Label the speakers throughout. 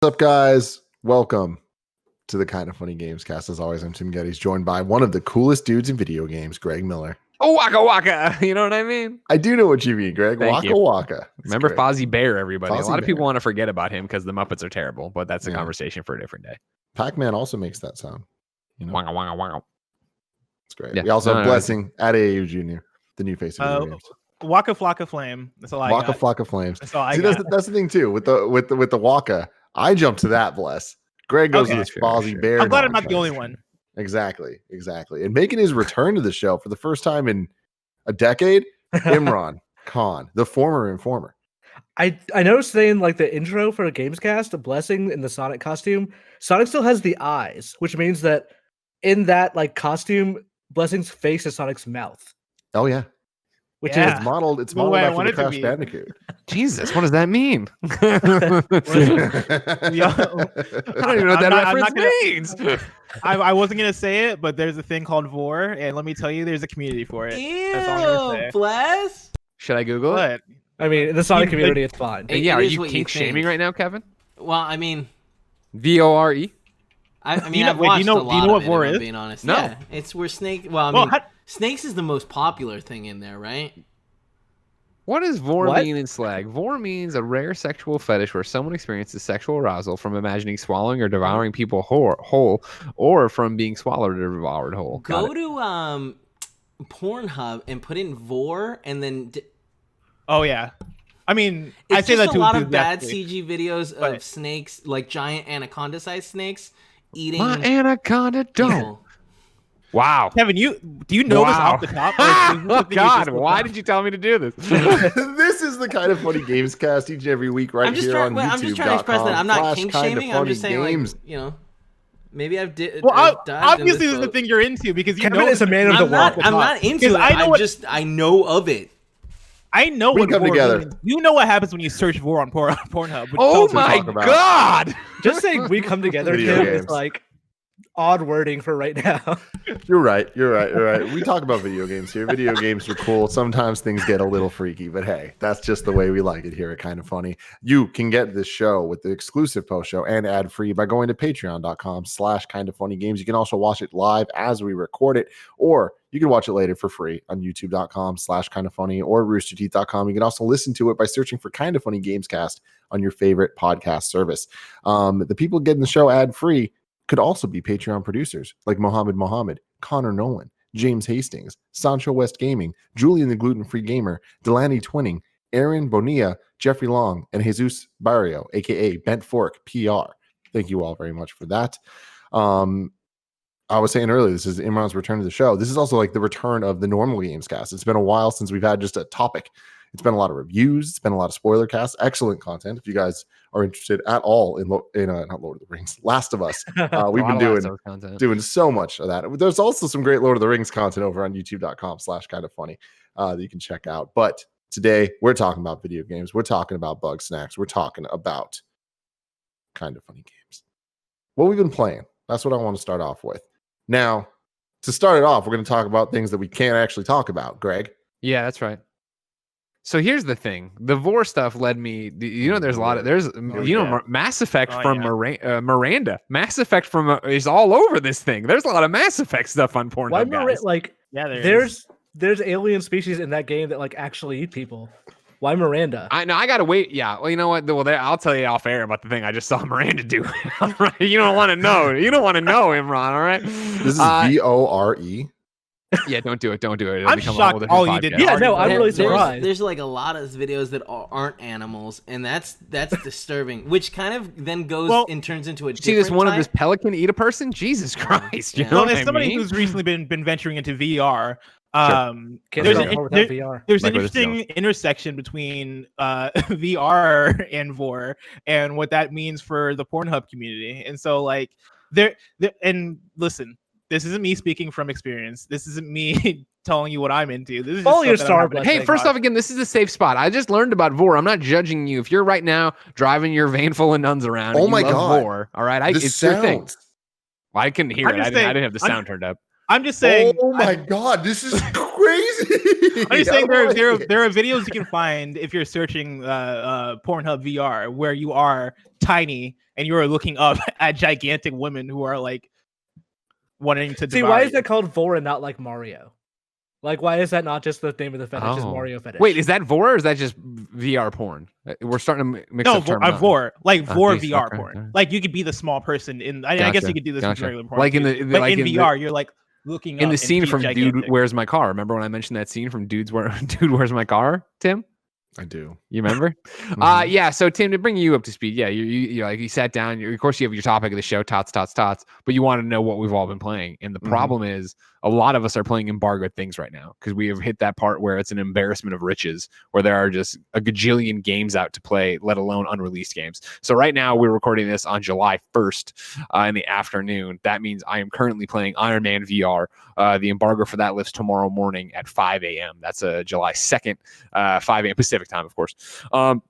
Speaker 1: What's up, guys? Welcome to the Kind of Funny Gamescast. As always, I'm Tim Gettys, joined by one of the coolest dudes in video games, Greg Miller.
Speaker 2: Oh, waka waka. You know what I mean?
Speaker 1: I do know what you mean, Greg.
Speaker 2: Thank
Speaker 1: waka
Speaker 2: you.
Speaker 1: waka.
Speaker 2: Remember
Speaker 1: great.
Speaker 2: Fozzie Bear, everybody.
Speaker 1: Fozzie
Speaker 2: a lot of people
Speaker 1: Bear.
Speaker 2: want to forget about him because the Muppets are terrible, but that's a conversation for a different day.
Speaker 1: Pac-Man also makes that sound. You know?
Speaker 2: Waka waka waka.
Speaker 1: It's great.
Speaker 2: Yeah.
Speaker 1: We also have Blessing, Adeoye Jr., the new face of video games.
Speaker 3: Waka Flocka Flame. That's all I got.
Speaker 1: Waka Flocka Flames.
Speaker 3: That's all I
Speaker 1: See,
Speaker 3: got.
Speaker 1: that's the thing too with the Waka. I jumped to that. Bless. Greg goes to this Fozzie Bear.
Speaker 3: I'm glad I'm not the only one.
Speaker 1: Exactly. And making his return to the show for the first time in a decade, Imran Khan, the former Informer.
Speaker 4: I noticed today in like the intro for a Gamescast, a Blessing in the Sonic costume. Sonic still has the eyes, which means that in that like costume, Blessing's face is Sonic's mouth.
Speaker 1: Oh yeah.
Speaker 4: Which
Speaker 1: is modeled. It's modeled after the Crash Bandicoot.
Speaker 2: Jesus, what does that mean? I don't even know what that reference means.
Speaker 3: I wasn't gonna say it, but there's a thing called Vor, and let me tell you, there's a community for it.
Speaker 5: That's all I'm gonna say. Bless.
Speaker 2: Should I Google it?
Speaker 4: I mean, in the Sonic community, it's fine.
Speaker 2: Yeah, are you kink shaming right now, Kevin?
Speaker 5: Well, I mean,
Speaker 2: VORE.
Speaker 5: I mean, I've watched a lot. Do you know what Vor is? Being honest,
Speaker 2: no.
Speaker 5: Yeah, it's where Snake. Well, I mean, Snakes is the most popular thing in there, right?
Speaker 2: What does Vor mean in slag? Vor means a rare sexual fetish where someone experiences sexual arousal from imagining swallowing or devouring people whole, or from being swallowed or devoured whole.
Speaker 5: Go to Pornhub and put in Vor, and then.
Speaker 3: Oh yeah, I mean,
Speaker 5: it's
Speaker 3: I say that
Speaker 5: a
Speaker 3: too.
Speaker 5: lot of bad CG videos of snakes, like giant anaconda-sized snakes, eating.
Speaker 2: My anaconda don't.
Speaker 3: Wow, Kevin, do you know this off the top?
Speaker 2: Oh God, why did you tell me to do this?
Speaker 1: This is the Kind of Funny Gamescast each and every week right here on YouTube.
Speaker 5: I'm just trying to express that I'm not kink shaming. I'm just saying, like, you know, maybe I've
Speaker 3: obviously this is the thing you're into because you
Speaker 4: Kevin
Speaker 3: know
Speaker 4: is a man of the world.
Speaker 5: I'm not into it. I know of it.
Speaker 3: I know what
Speaker 1: come together.
Speaker 3: Means. You know what happens when you search Vor on Pornhub.
Speaker 2: Oh my God!
Speaker 4: Just saying we come together, Tim, is like odd wording for right now.
Speaker 1: You're right. We talk about video games here. Video games are cool. Sometimes things get a little freaky, but hey, that's just the way we like it here at Kind of Funny. You can get this show with the exclusive post show and ad free by going to patreon.com/kindoffunnygames. You can also watch it live as we record it, or you can watch it later for free on youtube.com/kindoffunny or roosterteeth.com. You can also listen to it by searching for Kind of Funny Gamescast on your favorite podcast service. The people getting the show ad free could also be Patreon producers like Mohammed, Connor Nolan, James Hastings, Sancho West Gaming, Julian the Gluten-Free Gamer, Delaney Twinning, Aaron Bonilla, Jeffrey Long, and Jesus Barrio, aka Bent Fork PR. Thank you all very much for that. I was saying earlier, this is Imran's return to the show. This is also like the return of the normal Gamescast. It's been a while since we've had just a topic. It's been a lot of reviews. It's been a lot of spoiler casts. Excellent content. If you guys are interested at all in not Lord of the Rings, Last of Us, we've been doing so much of that. There's also some great Lord of the Rings content over on youtube.com/kindoffunny that you can check out. But today we're talking about video games. We're talking about bug snacks. We're talking about Kind of Funny games. What we've been playing. That's what I want to start off with. Now, to start it off, we're going to talk about things that we can't actually talk about, Greg.
Speaker 2: Yeah, that's right. So here's the thing. The Vor stuff led me, there's a lot of, Mass Effect from Miranda. Mass Effect from is all over this thing. There's a lot of Mass Effect stuff on Pornhub, guys.
Speaker 4: There's alien species in that game that like actually eat people. Why Miranda?
Speaker 2: I gotta wait. Yeah. Well, you know what? Well, I'll tell you off air about the thing I just saw Miranda do. All right. You don't want to know. You don't want to know, Imran. All right.
Speaker 1: This is VORE.
Speaker 2: Yeah, don't do it. It'll
Speaker 3: I'm shocked. All you did.
Speaker 4: Yeah, no, I'm really surprised.
Speaker 5: There's like a lot of videos that aren't animals, and that's disturbing. Which kind of then goes and turns into a.
Speaker 2: See this one of this pelican eat a person? Jesus Christ! You know
Speaker 3: as somebody who's recently been venturing into VR. There's an interesting intersection between VR and Vor and what that means for the Pornhub community. And so like and listen, this isn't me speaking from experience. This isn't me telling you what I'm into. This is just
Speaker 2: hey, first off, again, this is a safe spot. I just learned about Vor. I'm not judging you. If you're right now driving your van full of nuns around,
Speaker 1: oh my God,
Speaker 2: Vor, all right, it's your thing. Well, I couldn't hear it. I didn't have the sound turned up.
Speaker 3: I'm just saying.
Speaker 1: Oh my God, this is crazy.
Speaker 3: I'm just saying there are videos you can find if you're searching Pornhub VR where you are tiny and you are looking up at gigantic women who are like wanting to
Speaker 4: see. Why is that called Vor and not like Mario? Like, why is that not just the name of the fetish? Is Mario fetish?
Speaker 2: Wait, is that Vor or is that just VR porn? We're starting to mix up terms.
Speaker 3: Vor, like Vor VR porn. Like you could be the small person in. I guess you could do this in regular porn.
Speaker 2: Like in
Speaker 3: VR, you're like looking
Speaker 2: in
Speaker 3: up
Speaker 2: the scene from
Speaker 3: gigantic.
Speaker 2: Dude Where's My Car. Remember when I mentioned that scene from Dude Where's My Car, Tim?
Speaker 1: I do.
Speaker 2: You remember? Yeah. So Tim, to bring you up to speed, yeah, you like you sat down. Of course, you have your topic of the show, tots, but you want to know what we've all been playing. And the problem is, a lot of us are playing embargoed things right now because we have hit that part where it's an embarrassment of riches, where there are just a gajillion games out to play, let alone unreleased games. So right now, we're recording this on July 1st in the afternoon. That means I am currently playing Iron Man VR. The embargo for that lifts tomorrow morning at 5 a.m. That's July 2nd, 5 a.m. Pacific time, of course. What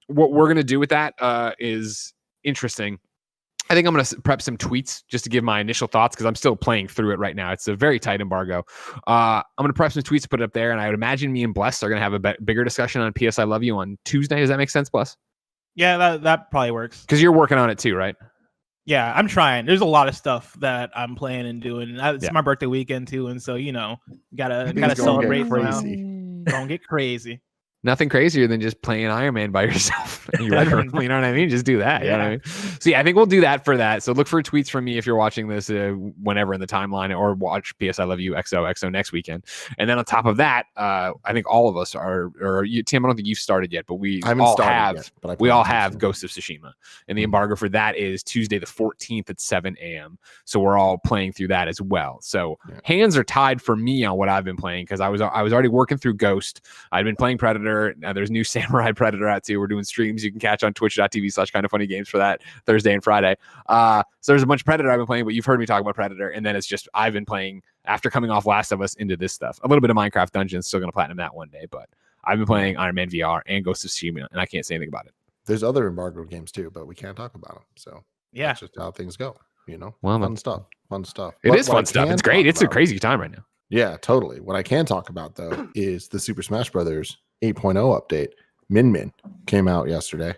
Speaker 2: we're going to do with that is interesting. I think I'm going to prep some tweets just to give my initial thoughts because I'm still playing through it right now. It's a very tight embargo. I'm going to prep some tweets to put it up there, and I would imagine me and Bless are going to have a bigger discussion on PS I Love You on Tuesday. Does that make sense, Bless?
Speaker 3: Yeah, that probably works.
Speaker 2: Because you're working on it too, right?
Speaker 3: Yeah, I'm trying. There's a lot of stuff that I'm playing and doing. It's my birthday weekend too, and so gotta celebrate now. Don't get crazy.
Speaker 2: Nothing crazier than just playing Iron Man by yourself. You know what I mean? Just do that. You know what I mean? So yeah, I think we'll do that for that. So look for tweets from me if you're watching this whenever in the timeline, or watch PS I Love You XOXO next weekend. And then on top of that, I think all of us are, or you, Tim, I don't think you've started yet, but we all have Ghost of Tsushima. And the embargo for that is Tuesday the 14th at 7 a.m. So we're all playing through that as well. So hands are tied for me on what I've been playing because I was already working through Ghost. I'd been playing Predator. Now there's new Samurai Predator out too. We're doing streams you can catch on twitch.tv/kindoffunnygames for that Thursday and Friday. So there's a bunch of Predator I've been playing, but you've heard me talk about Predator. And then it's just I've been playing after coming off Last of Us into this stuff. A little bit of Minecraft Dungeons, still going to platinum that one day, but I've been playing Iron Man VR and Ghost of Tsushima, and I can't say anything about it.
Speaker 1: There's other embargoed games too, but we can't talk about them. So that's just how things go. Well, fun stuff.
Speaker 2: It is fun stuff. It's great. It's a crazy time right now.
Speaker 1: Yeah, totally. What I can talk about though is the Super Smash Brothers 8.0 update. Min Min came out yesterday.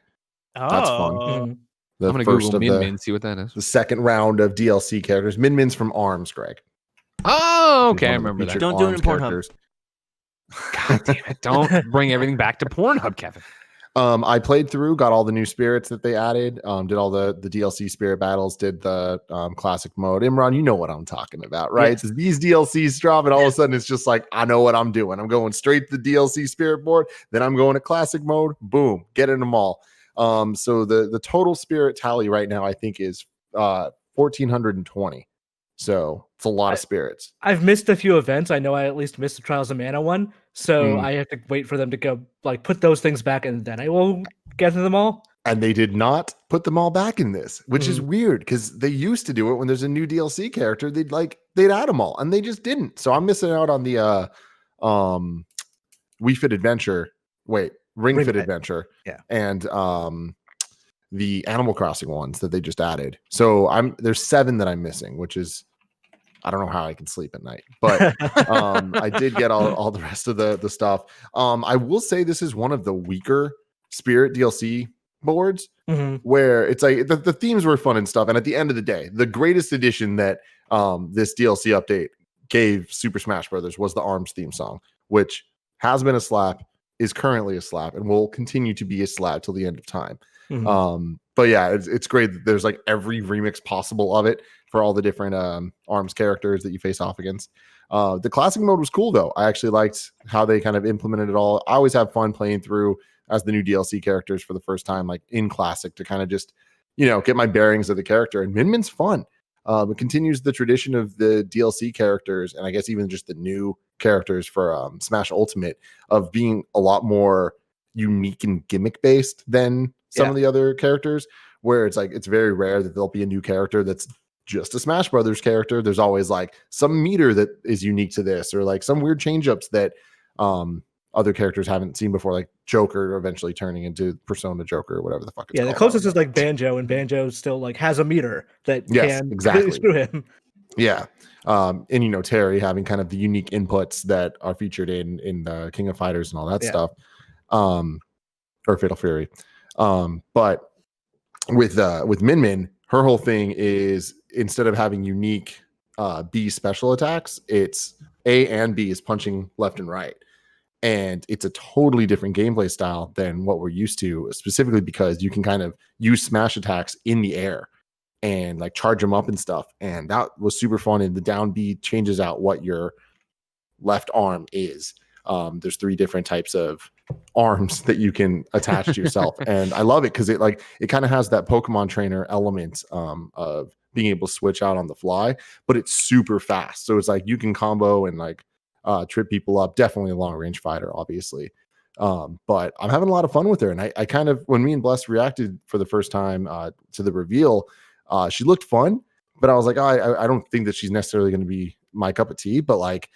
Speaker 1: That's fun.
Speaker 2: I'm gonna Google Min Min, see what that is.
Speaker 1: The second round of DLC characters. Min Min's from ARMS, Greg.
Speaker 2: Oh, okay, I remember that.
Speaker 5: Don't do it in Pornhub.
Speaker 2: God damn it! Don't bring everything back to Pornhub, Kevin.
Speaker 1: I played through, got all the new spirits that they added, did all the DLC spirit battles, did the classic mode. Imran, you know what I'm talking about, right? Yes. These DLCs drop, and all of a sudden it's just like, I know what I'm doing. I'm going straight to the DLC spirit board, then I'm going to classic mode, boom, getting them all. So the total spirit tally right now, I think, is 1,420. So it's a lot of spirits.
Speaker 4: I've missed a few events. I know I at least missed the Trials of Mana one. So I have to wait for them to go put those things back, and then I will get to them all.
Speaker 1: And they did not put them all back in this, which is weird because they used to do it when there's a new DLC character. They'd add them all, and they just didn't. So I'm missing out on the Ring Fit Adventure, and the Animal Crossing ones that they just added. So there's 7 that I'm missing, which is, I don't know how I can sleep at night, but I did get all the rest of the stuff. I will say this is one of the weaker Spirit DLC boards where it's like the themes were fun and stuff. And at the end of the day, the greatest addition that this DLC update gave Super Smash Brothers was the ARMS theme song, which has been a slap, is currently a slap, and will continue to be a slap till the end of time. But yeah, it's great that there's like every remix possible of it for all the different ARMS characters that you face off against. The classic mode was cool though. I actually liked how they kind of implemented it all. I always have fun playing through as the new DLC characters for the first time, like in classic, to kind of just, get my bearings of the character. And Min Min's fun. It continues the tradition of the DLC characters, and I guess even just the new characters for Smash Ultimate, of being a lot more unique and gimmick based than some of the other characters, where it's like it's very rare that there'll be a new character that's just a Smash Brothers character. There's always like some meter that is unique to this, or like some weird change-ups that other characters haven't seen before, like Joker eventually turning into Persona Joker or whatever the fuck it's called.
Speaker 4: The closest is like Banjo, and Banjo still like has a meter that can
Speaker 1: exactly
Speaker 4: screw him.
Speaker 1: Yeah. And Terry having kind of the unique inputs that are featured in the King of Fighters and all that stuff, or Fatal Fury. But with Min Min, her whole thing is instead of having unique B special attacks, it's A and B is punching left and right. And it's a totally different gameplay style than what we're used to, specifically because you can kind of use smash attacks in the air and like charge them up and stuff. And that was super fun. And the down B changes out what your left arm is. There's 3 different types of arms that you can attach to yourself. And I love it because it kind of has that Pokemon trainer element of being able to switch out on the fly, but it's super fast. So it's like you can combo and like trip people up. Definitely a long range fighter, obviously. But I'm having a lot of fun with her. And I kind of, when me and Bless reacted for the first time to the reveal, she looked fun, but I was like, I don't think that she's necessarily going to be my cup of tea, but like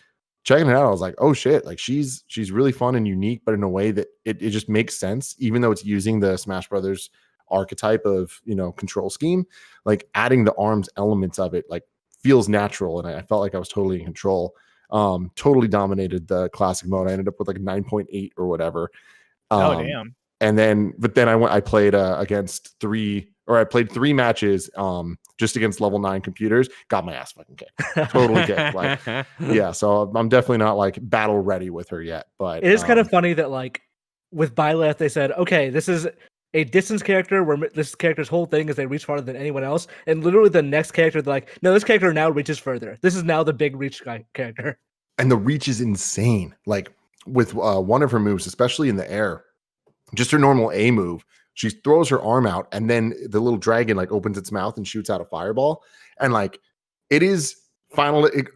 Speaker 1: checking it out, I was like, oh shit, like she's really fun and unique, but in a way that it just makes sense, even though it's using the Smash Brothers archetype of, control scheme, like adding the arms elements of it, like feels natural. And I felt like I was totally in control. Totally dominated the classic mode. I ended up with like 9.8 or whatever.
Speaker 3: Oh damn.
Speaker 1: And then I played I played 3 matches just against level 9 computers, got my ass fucking kicked. Totally kicked. Like, yeah, so I'm definitely not like battle ready with her yet. But
Speaker 4: it is kind of funny that like with Byleth, they said, okay, this is a distance character where this character's whole thing is they reach farther than anyone else. And literally the next character, they're like, no, this character now reaches further. This is now the big reach guy character.
Speaker 1: And the reach is insane. Like with one of her moves, especially in the air, just her normal A move, she throws her arm out and then the little dragon like opens its mouth and shoots out a fireball. And like it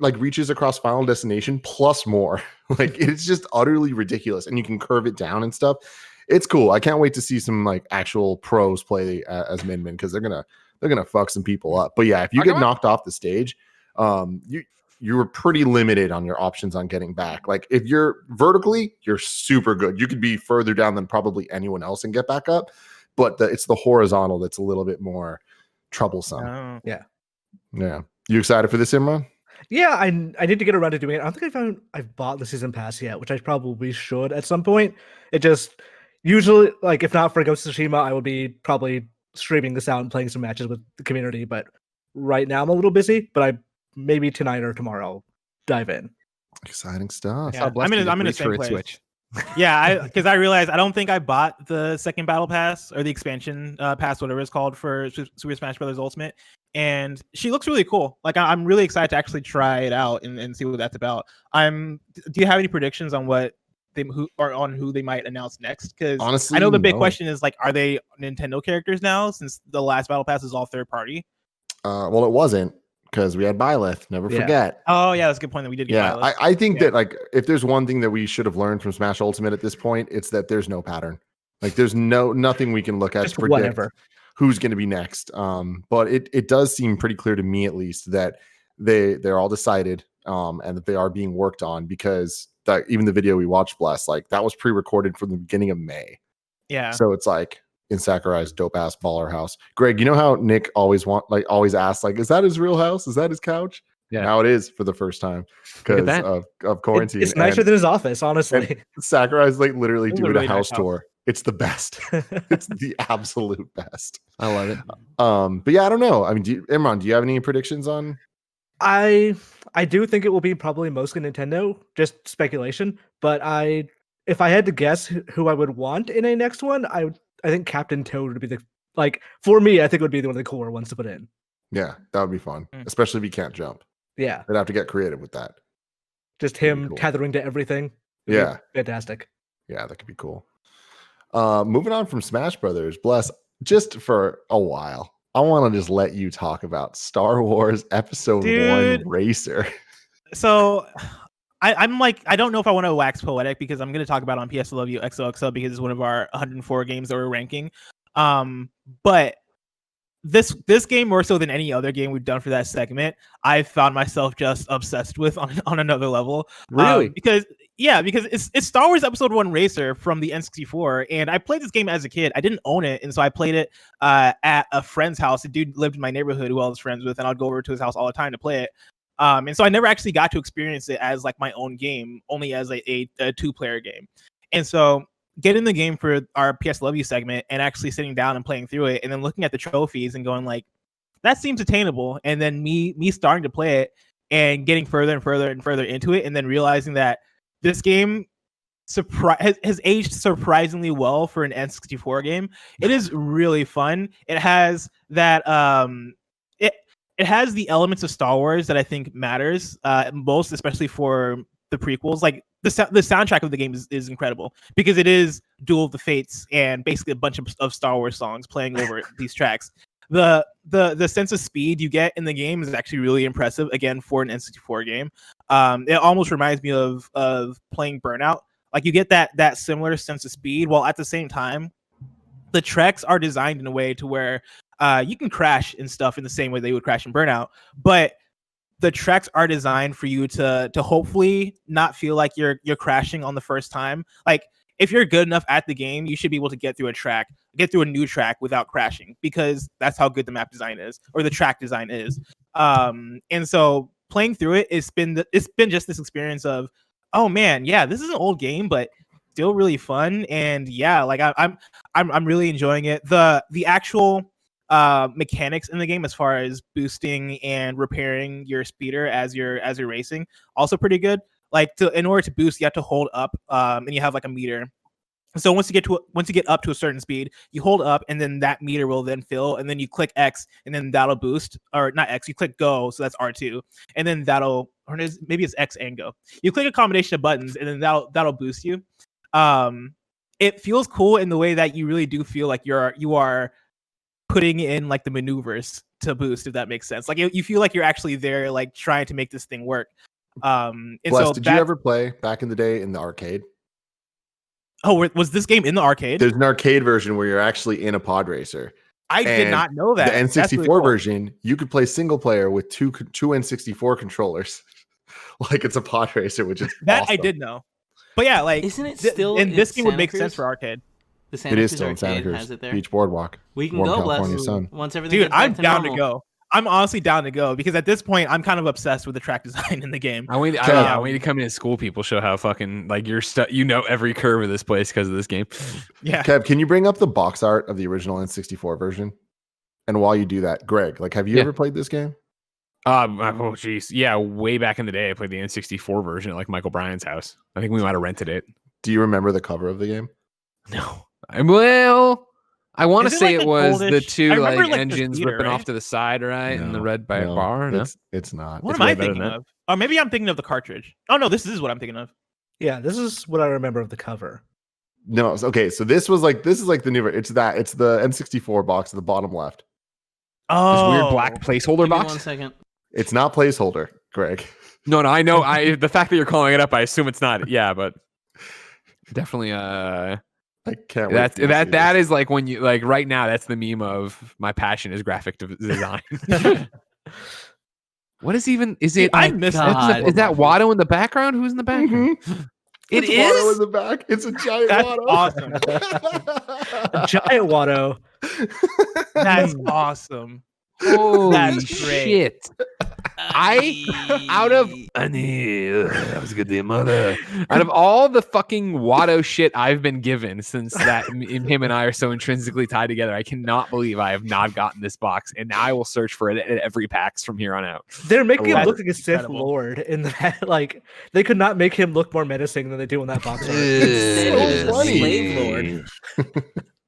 Speaker 1: like reaches across Final Destination plus more. Like it's just utterly ridiculous. And you can curve it down and stuff. It's cool. I can't wait to see some like actual pros play as Min Min because they're gonna fuck some people up. But yeah, if you get knocked off the stage, you were pretty limited on your options on getting back. Like if you're vertically, you're super good. You could be further down than probably anyone else and get back up. But it's the horizontal that's a little bit more troublesome.
Speaker 4: Yeah.
Speaker 1: You excited for this, Imran?
Speaker 4: Yeah, I need to get around to doing it. I don't think I've bought the season pass yet, which I probably should at some point. It just usually, like, if not for Ghost of Tsushima, I would be probably streaming this out and playing some matches with the community. But right now I'm a little busy, but maybe tonight or tomorrow I'll dive in.
Speaker 1: Exciting stuff.
Speaker 3: Yeah, I'm in the same place. Switch. Yeah, because I realized I don't think I bought the second battle pass or the expansion pass, whatever it's called, for Super Smash Bros. Ultimate. And she looks really cool. Like I'm really excited to actually try it out and see what that's about. Do you have any predictions on who they might announce next? Because honestly, I know the big question is like, are they Nintendo characters now since the last battle pass is all third party?
Speaker 1: Well, it wasn't. Because we had Byleth, never forget.
Speaker 3: Oh yeah, that's a good point that we did get Byleth.
Speaker 1: I think that like if there's one thing that we should have learned from Smash Ultimate at this point, it's that there's no pattern. Like there's nothing we can look at to predict who's going to be next. But it does seem pretty clear to me at least that they're all decided and that they are being worked on because even the video we watched, Bless, like that was pre-recorded from the beginning of May.
Speaker 3: Yeah.
Speaker 1: So it's like in Sakurai's dope ass baller house. Greg, you know how Nick always asks, like, is that his real house? Is that his couch?
Speaker 2: Yeah.
Speaker 1: Now it is for the first time because of quarantine.
Speaker 4: It's nicer than his office, honestly.
Speaker 1: Sakurai's like literally doing a house tour. It's the best. It's the absolute best.
Speaker 2: I love it.
Speaker 1: But yeah, I don't know. I mean, Imran, do you have any predictions on?
Speaker 4: I do think it will be probably mostly Nintendo, just speculation. But if I had to guess who I would want in a next one, I think Captain Toad would be for me, I think it would be one of the cooler ones to put in.
Speaker 1: Yeah, that would be fun, especially if he can't jump.
Speaker 4: Yeah.
Speaker 1: They'd have to get creative with that.
Speaker 4: Just him tethering to everything.
Speaker 1: Yeah.
Speaker 4: Fantastic.
Speaker 1: Yeah, that could be cool. Moving on from Smash Brothers, Bless, just for a while, I want to just let you talk about Star Wars Episode 1 Racer.
Speaker 3: So I'm like, I don't know if I want to wax poetic because I'm going to talk about it on PS Love You XOXO because it's one of our 104 games that we're ranking. But this game, more so than any other game we've done for that segment, I found myself just obsessed with on another level.
Speaker 4: Really?
Speaker 3: Because it's Star Wars Episode 1 Racer from the N64, and I played this game as a kid. I didn't own it, and so I played it at a friend's house. A dude lived in my neighborhood who I was friends with, and I'd go over to his house all the time to play it. And so I never actually got to experience it as like my own game, only as a 2-player game. And so getting the game for our PS Love You segment and actually sitting down and playing through it and then looking at the trophies and going like, that seems attainable. And then me starting to play it and getting further and further and further into it, and then realizing that this game has aged surprisingly well for an N64 game. It is really fun. It has that it has the elements of Star Wars that I think matters most, especially for the prequels. Like the soundtrack of the game is incredible because it is Duel of the Fates and basically a bunch of Star Wars songs playing over these tracks. The sense of speed you get in the game is actually really impressive, again, for an N64 game. It almost reminds me of playing Burnout. Like you get that similar sense of speed, while at the same time the treks are designed in a way to where you can crash and stuff in the same way they would crash in Burnout, but the treks are designed for you to hopefully not feel like you're crashing on the first time. Like if you're good enough at the game, you should be able to get through a new track without crashing, because that's how good the map design is, or the track design is. And so playing through it, it's been just this experience of, oh man, yeah, this is an old game, but still really fun. And yeah, like I'm really enjoying it. The actual mechanics in the game, as far as boosting and repairing your speeder as you're racing, also pretty good. Like in order to boost, you have to hold up, and you have like a meter. So once you get up to a certain speed, you hold up, and then that meter will then fill, and then you click X, and then that'll boost, or not X, you click go, so that's R2, and then maybe it's X and go. You click a combination of buttons, and then that'll boost you. It feels cool in the way that you really do feel like you are putting in like the maneuvers to boost, if that makes sense. Like you feel like you're actually there, like trying to make this thing work. And
Speaker 1: Bless, did you ever play back in the day in the arcade?
Speaker 3: Oh, was this game in the arcade?
Speaker 1: There's an arcade version where you're actually in a pod racer.
Speaker 3: I did not know that.
Speaker 1: The N64 really cool. version, you could play single player with two N64 controllers. Like it's a pod racer, which is that awesome.
Speaker 3: I did know. But yeah, like
Speaker 5: isn't it still?
Speaker 3: And this game
Speaker 5: Santa
Speaker 3: would make
Speaker 5: Cruz?
Speaker 3: sense for arcade.
Speaker 5: The Santa Cruz arcade Santa Cruz has it there.
Speaker 1: Beach Boardwalk.
Speaker 5: We can go, Bless. Once everything.
Speaker 3: Dude, I'm down
Speaker 5: normal.
Speaker 3: to go. I'm honestly down to go, because at this point I'm kind of obsessed with the track design in the game.
Speaker 2: I want to come in and school people, show how fucking like you're every curve of this place because of this game.
Speaker 3: Yeah.
Speaker 1: Kev, can you bring up the box art of the original N64 version? And while you do that, Greg, like, have you ever played this game?
Speaker 2: Oh geez, yeah, way back in the day, I played the N64 version at like Michael Bryan's house. I think we might have rented it.
Speaker 1: Do you remember the cover of the game?
Speaker 2: No. Well, I want to say
Speaker 3: like
Speaker 2: it was
Speaker 3: goldish,
Speaker 2: the two like
Speaker 3: the
Speaker 2: engines
Speaker 3: theater,
Speaker 2: ripping
Speaker 3: right?
Speaker 2: off to the side, right?
Speaker 1: No,
Speaker 2: and the red bar. No,
Speaker 1: it's not.
Speaker 3: What
Speaker 1: It's
Speaker 3: am I
Speaker 1: way better
Speaker 3: thinking
Speaker 1: than that.
Speaker 3: of? Or maybe I'm thinking of the cartridge. Oh no, this is what I'm thinking of.
Speaker 4: Yeah, this is what I remember of the cover.
Speaker 1: No, okay. So this is like the new. It's the N64 box at the bottom left.
Speaker 3: Oh,
Speaker 2: this weird black placeholder
Speaker 5: Give me
Speaker 2: box.
Speaker 5: 1 second.
Speaker 1: It's not placeholder, Greg.
Speaker 2: No, I know. The fact that you're calling it up, I assume it's not. Yeah, but definitely.
Speaker 1: I can't wait.
Speaker 2: That is like when you like right now. That's the meme of my passion is graphic design. What is even? Is it?
Speaker 3: I missed
Speaker 2: it. Is that Watto in the background? Who's in the background?
Speaker 1: Mm-hmm.
Speaker 2: It
Speaker 1: it's
Speaker 2: is
Speaker 1: Watto in the back. It's a giant
Speaker 3: That's
Speaker 1: Watto.
Speaker 3: awesome.
Speaker 4: A giant Watto.
Speaker 3: That's awesome.
Speaker 2: Holy
Speaker 3: That's great.
Speaker 2: shit! That was a good day, mother. Out of all the fucking Watto shit I've been given since that him and I are so intrinsically tied together, I cannot believe I have not gotten this box, and now I will search for it at every PAX from here on out.
Speaker 4: They're making him look like a Sith
Speaker 3: incredible.
Speaker 4: Lord in that. Like they could not make him look more menacing than they do in that box art.
Speaker 1: so funny.
Speaker 5: Slave Lord.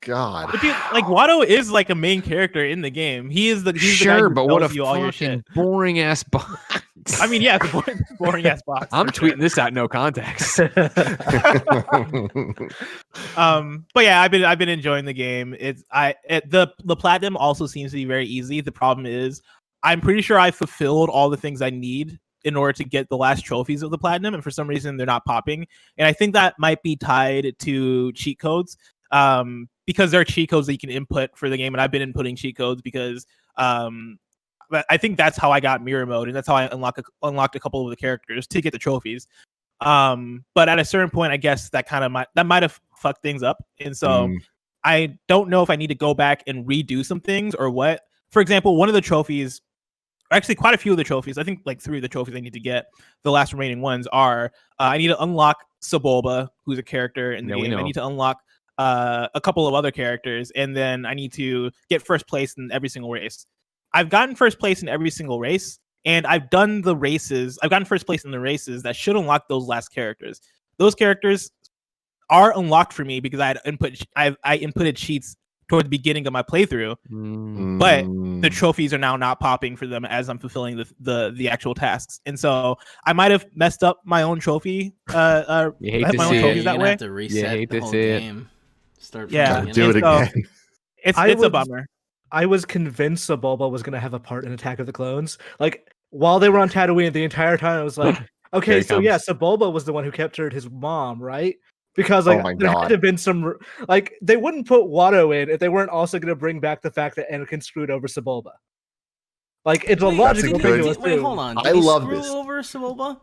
Speaker 1: God.
Speaker 3: But dude, like Watto is like a main character in the game. He's the guy
Speaker 2: Sure,
Speaker 3: who
Speaker 2: but what a
Speaker 3: tells you all your
Speaker 2: fucking
Speaker 3: shit.
Speaker 2: boring ass box.
Speaker 3: I mean, yeah, the boring ass box.
Speaker 2: I'm
Speaker 3: for
Speaker 2: tweeting
Speaker 3: sure.
Speaker 2: this out no context.
Speaker 3: But yeah, I've been enjoying the game. The platinum also seems to be very easy. The problem is I'm pretty sure I fulfilled all the things I need in order to get the last trophies of the platinum, and for some reason they're not popping. And I think that might be tied to cheat codes. Because there are cheat codes that you can input for the game, and I've been inputting cheat codes because but I think that's how I got mirror mode, and that's how I unlocked a couple of the characters to get the trophies. But at a certain point, I guess that might have fucked things up, and so I don't know if I need to go back and redo some things or what. For example, one of the trophies actually quite a few of the trophies. I think like 3 of the trophies I need to get. The last remaining ones are I need to unlock Sebulba, who's a character in the game. I need to unlock a couple of other characters, and then I need to get first place in every single race. I've gotten first place in every single race, and I've done the races. I've gotten first place in the races that should unlock those last characters. Those characters are unlocked for me because I inputted cheats toward the beginning of my playthrough, but the trophies are now not popping for them as I'm fulfilling the actual tasks, and so I might have messed up my own trophy.
Speaker 2: You hate to see it.
Speaker 5: That way. Have to reset the whole game. Start
Speaker 1: do it again.
Speaker 3: It's a bummer.
Speaker 4: I was convinced Sebulba was going to have a part in Attack of the Clones. Like while they were on Tatooine, the entire time I was like, okay, so yeah, Sebulba was the one who captured his mom, right? Because like there had to have been some like they wouldn't put Watto in if they weren't also going to bring back the fact that Anakin screwed over Sebulba. Like it's a logical thing to assume.
Speaker 5: Wait, hold on.
Speaker 1: I love this.
Speaker 5: Over Sebulba?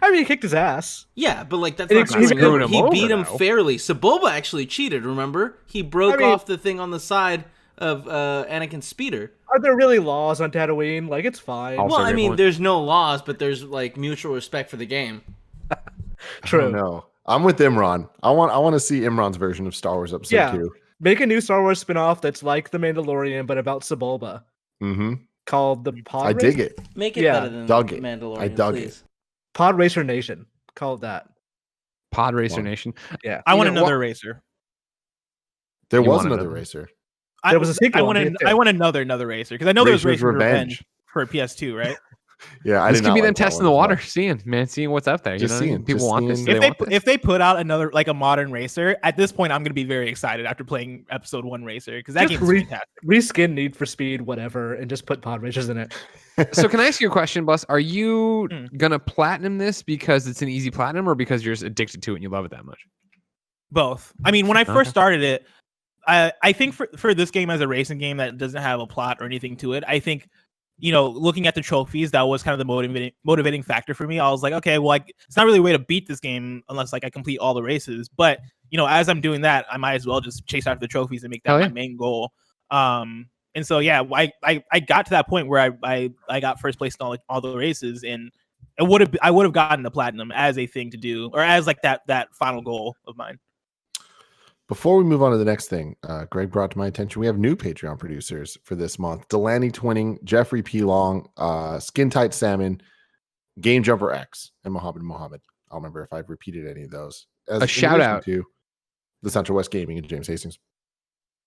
Speaker 4: I mean, he kicked his ass.
Speaker 5: Yeah, but like that's not screwing him. He beat him fairly. Sebulba actually cheated. Remember, he broke off the thing on the side of Anakin's speeder.
Speaker 4: Are there really laws on Tatooine? Like it's fine.
Speaker 5: Also, well, I mean, there's no laws, but there's like mutual respect for the game.
Speaker 4: True.
Speaker 1: No. I'm with Imran. I want to see Imran's version of Star Wars Episode 2.
Speaker 4: Make a new Star Wars spinoff that's like The Mandalorian, but about Sebulba. Called the Pod
Speaker 1: I dig it.
Speaker 5: Make it better than Mandalorian.
Speaker 1: I dug it.
Speaker 4: Pod Racer Nation. Call it that.
Speaker 2: Pod Racer Nation.
Speaker 4: Yeah.
Speaker 3: I want another racer.
Speaker 1: There was another racer.
Speaker 4: There was a sequel.
Speaker 3: I want another racer because I know there was Racer's Revenge for PS2, right?
Speaker 1: Yeah,
Speaker 2: this could be them testing the water, seeing what's out there.
Speaker 1: Just
Speaker 2: seeing. People want this.
Speaker 3: If they put out another like a modern racer, at this point, I'm gonna be very excited after playing Episode 1 Racer because that game's fantastic.
Speaker 4: Reskin Need for Speed, whatever, and just put pod racers in it.
Speaker 2: So can I ask you a question, Bus? Are you gonna platinum this because it's an easy platinum, or because you're just addicted to it and you love it that much?
Speaker 3: Both. I mean, when I first started it, I think for this game as a racing game that doesn't have a plot or anything to it, I think. Looking at the trophies, that was kind of the motivating factor for me. I was like, okay, well, it's not really a way to beat this game unless I complete all the races. But as I'm doing that, I might as well just chase after the trophies and make that my main goal. And so I got to that point where I got first place in all the races, and I would have gotten the platinum as a thing to do, or as like that final goal of mine.
Speaker 1: Before we move on to the next thing, Greg brought to my attention, we have new Patreon producers for this month. Delaney Twinning, Jeffrey P. Long, Skin Tight Salmon, Game Jumper X, and Mohammed. I'll remember if I've repeated any of those.
Speaker 2: A shout out
Speaker 1: to the Central West Gaming and James Hastings.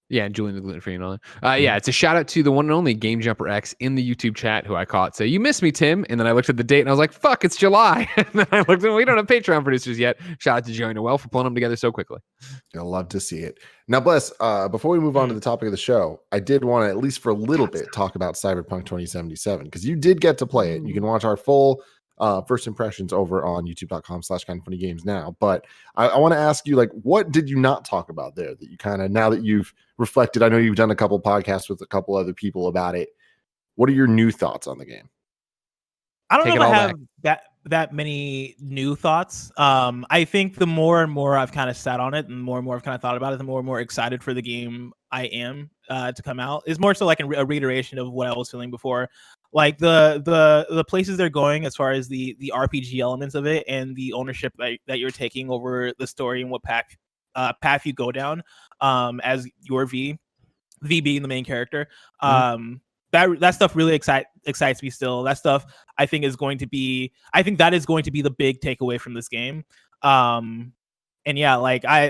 Speaker 2: Yeah, and Julian the Gluten Free and all that. Yeah, it's a shout out to the one and only Game Jumper X in the YouTube chat who I caught say, "You missed me, Tim." And then I looked at the date and I was like, "Fuck, it's July." And then I looked and we don't have Patreon producers yet. Shout out to Joey Noel for pulling them together so quickly.
Speaker 1: You'll love to see it. Now, Bless, before we move on to the topic of the show, I did want to, at least for a little bit, talk about Cyberpunk 2077 because you did get to play it. You can watch our full first impressions over on youtube.com/kindoffunnygames now. But I want to ask you, like, what did you not talk about there that you kind of, now that you've reflected, I know you've done a couple podcasts with a couple other people about it. What are your new thoughts on the game?
Speaker 3: I don't know if I have that many new thoughts. I think the more and more I've kind of sat on it and more I've kind of thought about it, the more and more excited for the game I am to come out. It's more so like a reiteration of what I was feeling before. Like the places they're going as far as the RPG elements of it and the ownership that you're taking over the story and what path you go down as your V being the main character. That stuff really excites me still. That stuff I think that is going to be the big takeaway from this game. And yeah,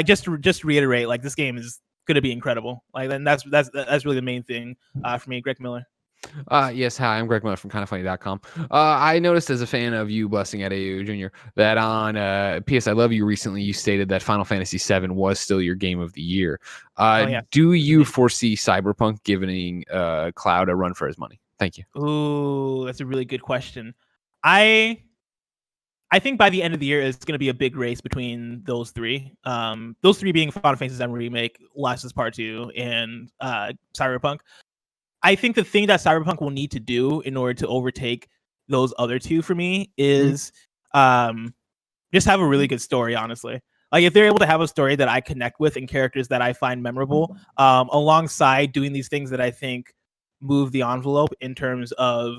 Speaker 3: just to reiterate, like this game is going to be incredible. Like, and that's really the main thing for me, Greg Miller.
Speaker 2: Yes, hi, I'm Greg Miller from kindoffunny.com. I noticed as a fan of you blessing Adeoye Jr. that on PS I Love You recently you stated that Final Fantasy VII was still your game of the year. Do you foresee Cyberpunk giving Cloud a run for his money? Thank you.
Speaker 3: Ooh, that's a really good question. I think by the end of the year it's going to be a big race between those three. Those three being Final Fantasy VII Remake, Last of Us Part 2, and Cyberpunk. I think the thing that Cyberpunk will need to do in order to overtake those other two for me is just have a really good story, honestly. Like if they're able to have a story that I connect with and characters that I find memorable, alongside doing these things that I think move the envelope in terms of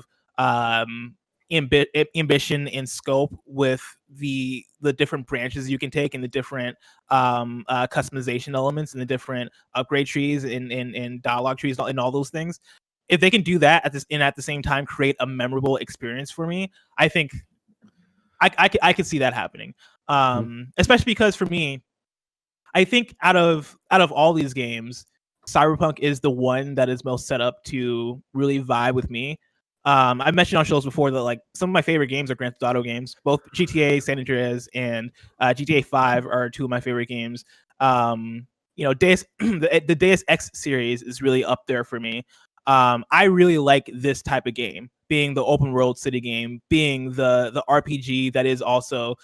Speaker 3: ambition and scope with the different branches you can take and the different customization elements and the different upgrade trees and dialogue trees and all those things. If they can do that at the same time create a memorable experience for me, I think I could see that happening. Especially because for me, I think out of all these games, Cyberpunk is the one that is most set up to really vibe with me. I've mentioned on shows before that like some of my favorite games are Grand Theft Auto games. Both GTA San Andreas and GTA 5 are two of my favorite games. Deus, the Deus Ex series is really up there for me. I really like this type of game, being the open world city game, being the RPG that is also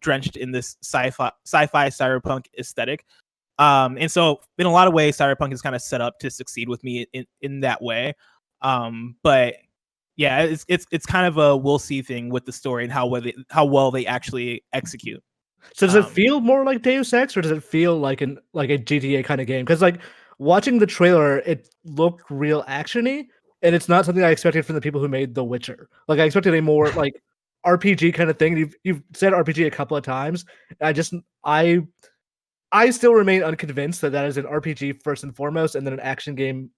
Speaker 3: drenched in this sci-fi cyberpunk aesthetic. And so in a lot of ways, Cyberpunk is kind of set up to succeed with me in that way. But yeah, it's kind of a we'll see thing with the story and how well they actually execute.
Speaker 4: So does it feel more like Deus Ex, or does it feel like a GTA kind of game? Because like watching the trailer, it looked real actiony, and it's not something I expected from the people who made The Witcher. Like I expected a more like RPG kind of thing. You've said RPG a couple of times. I still remain unconvinced that is an RPG first and foremost, and then an action game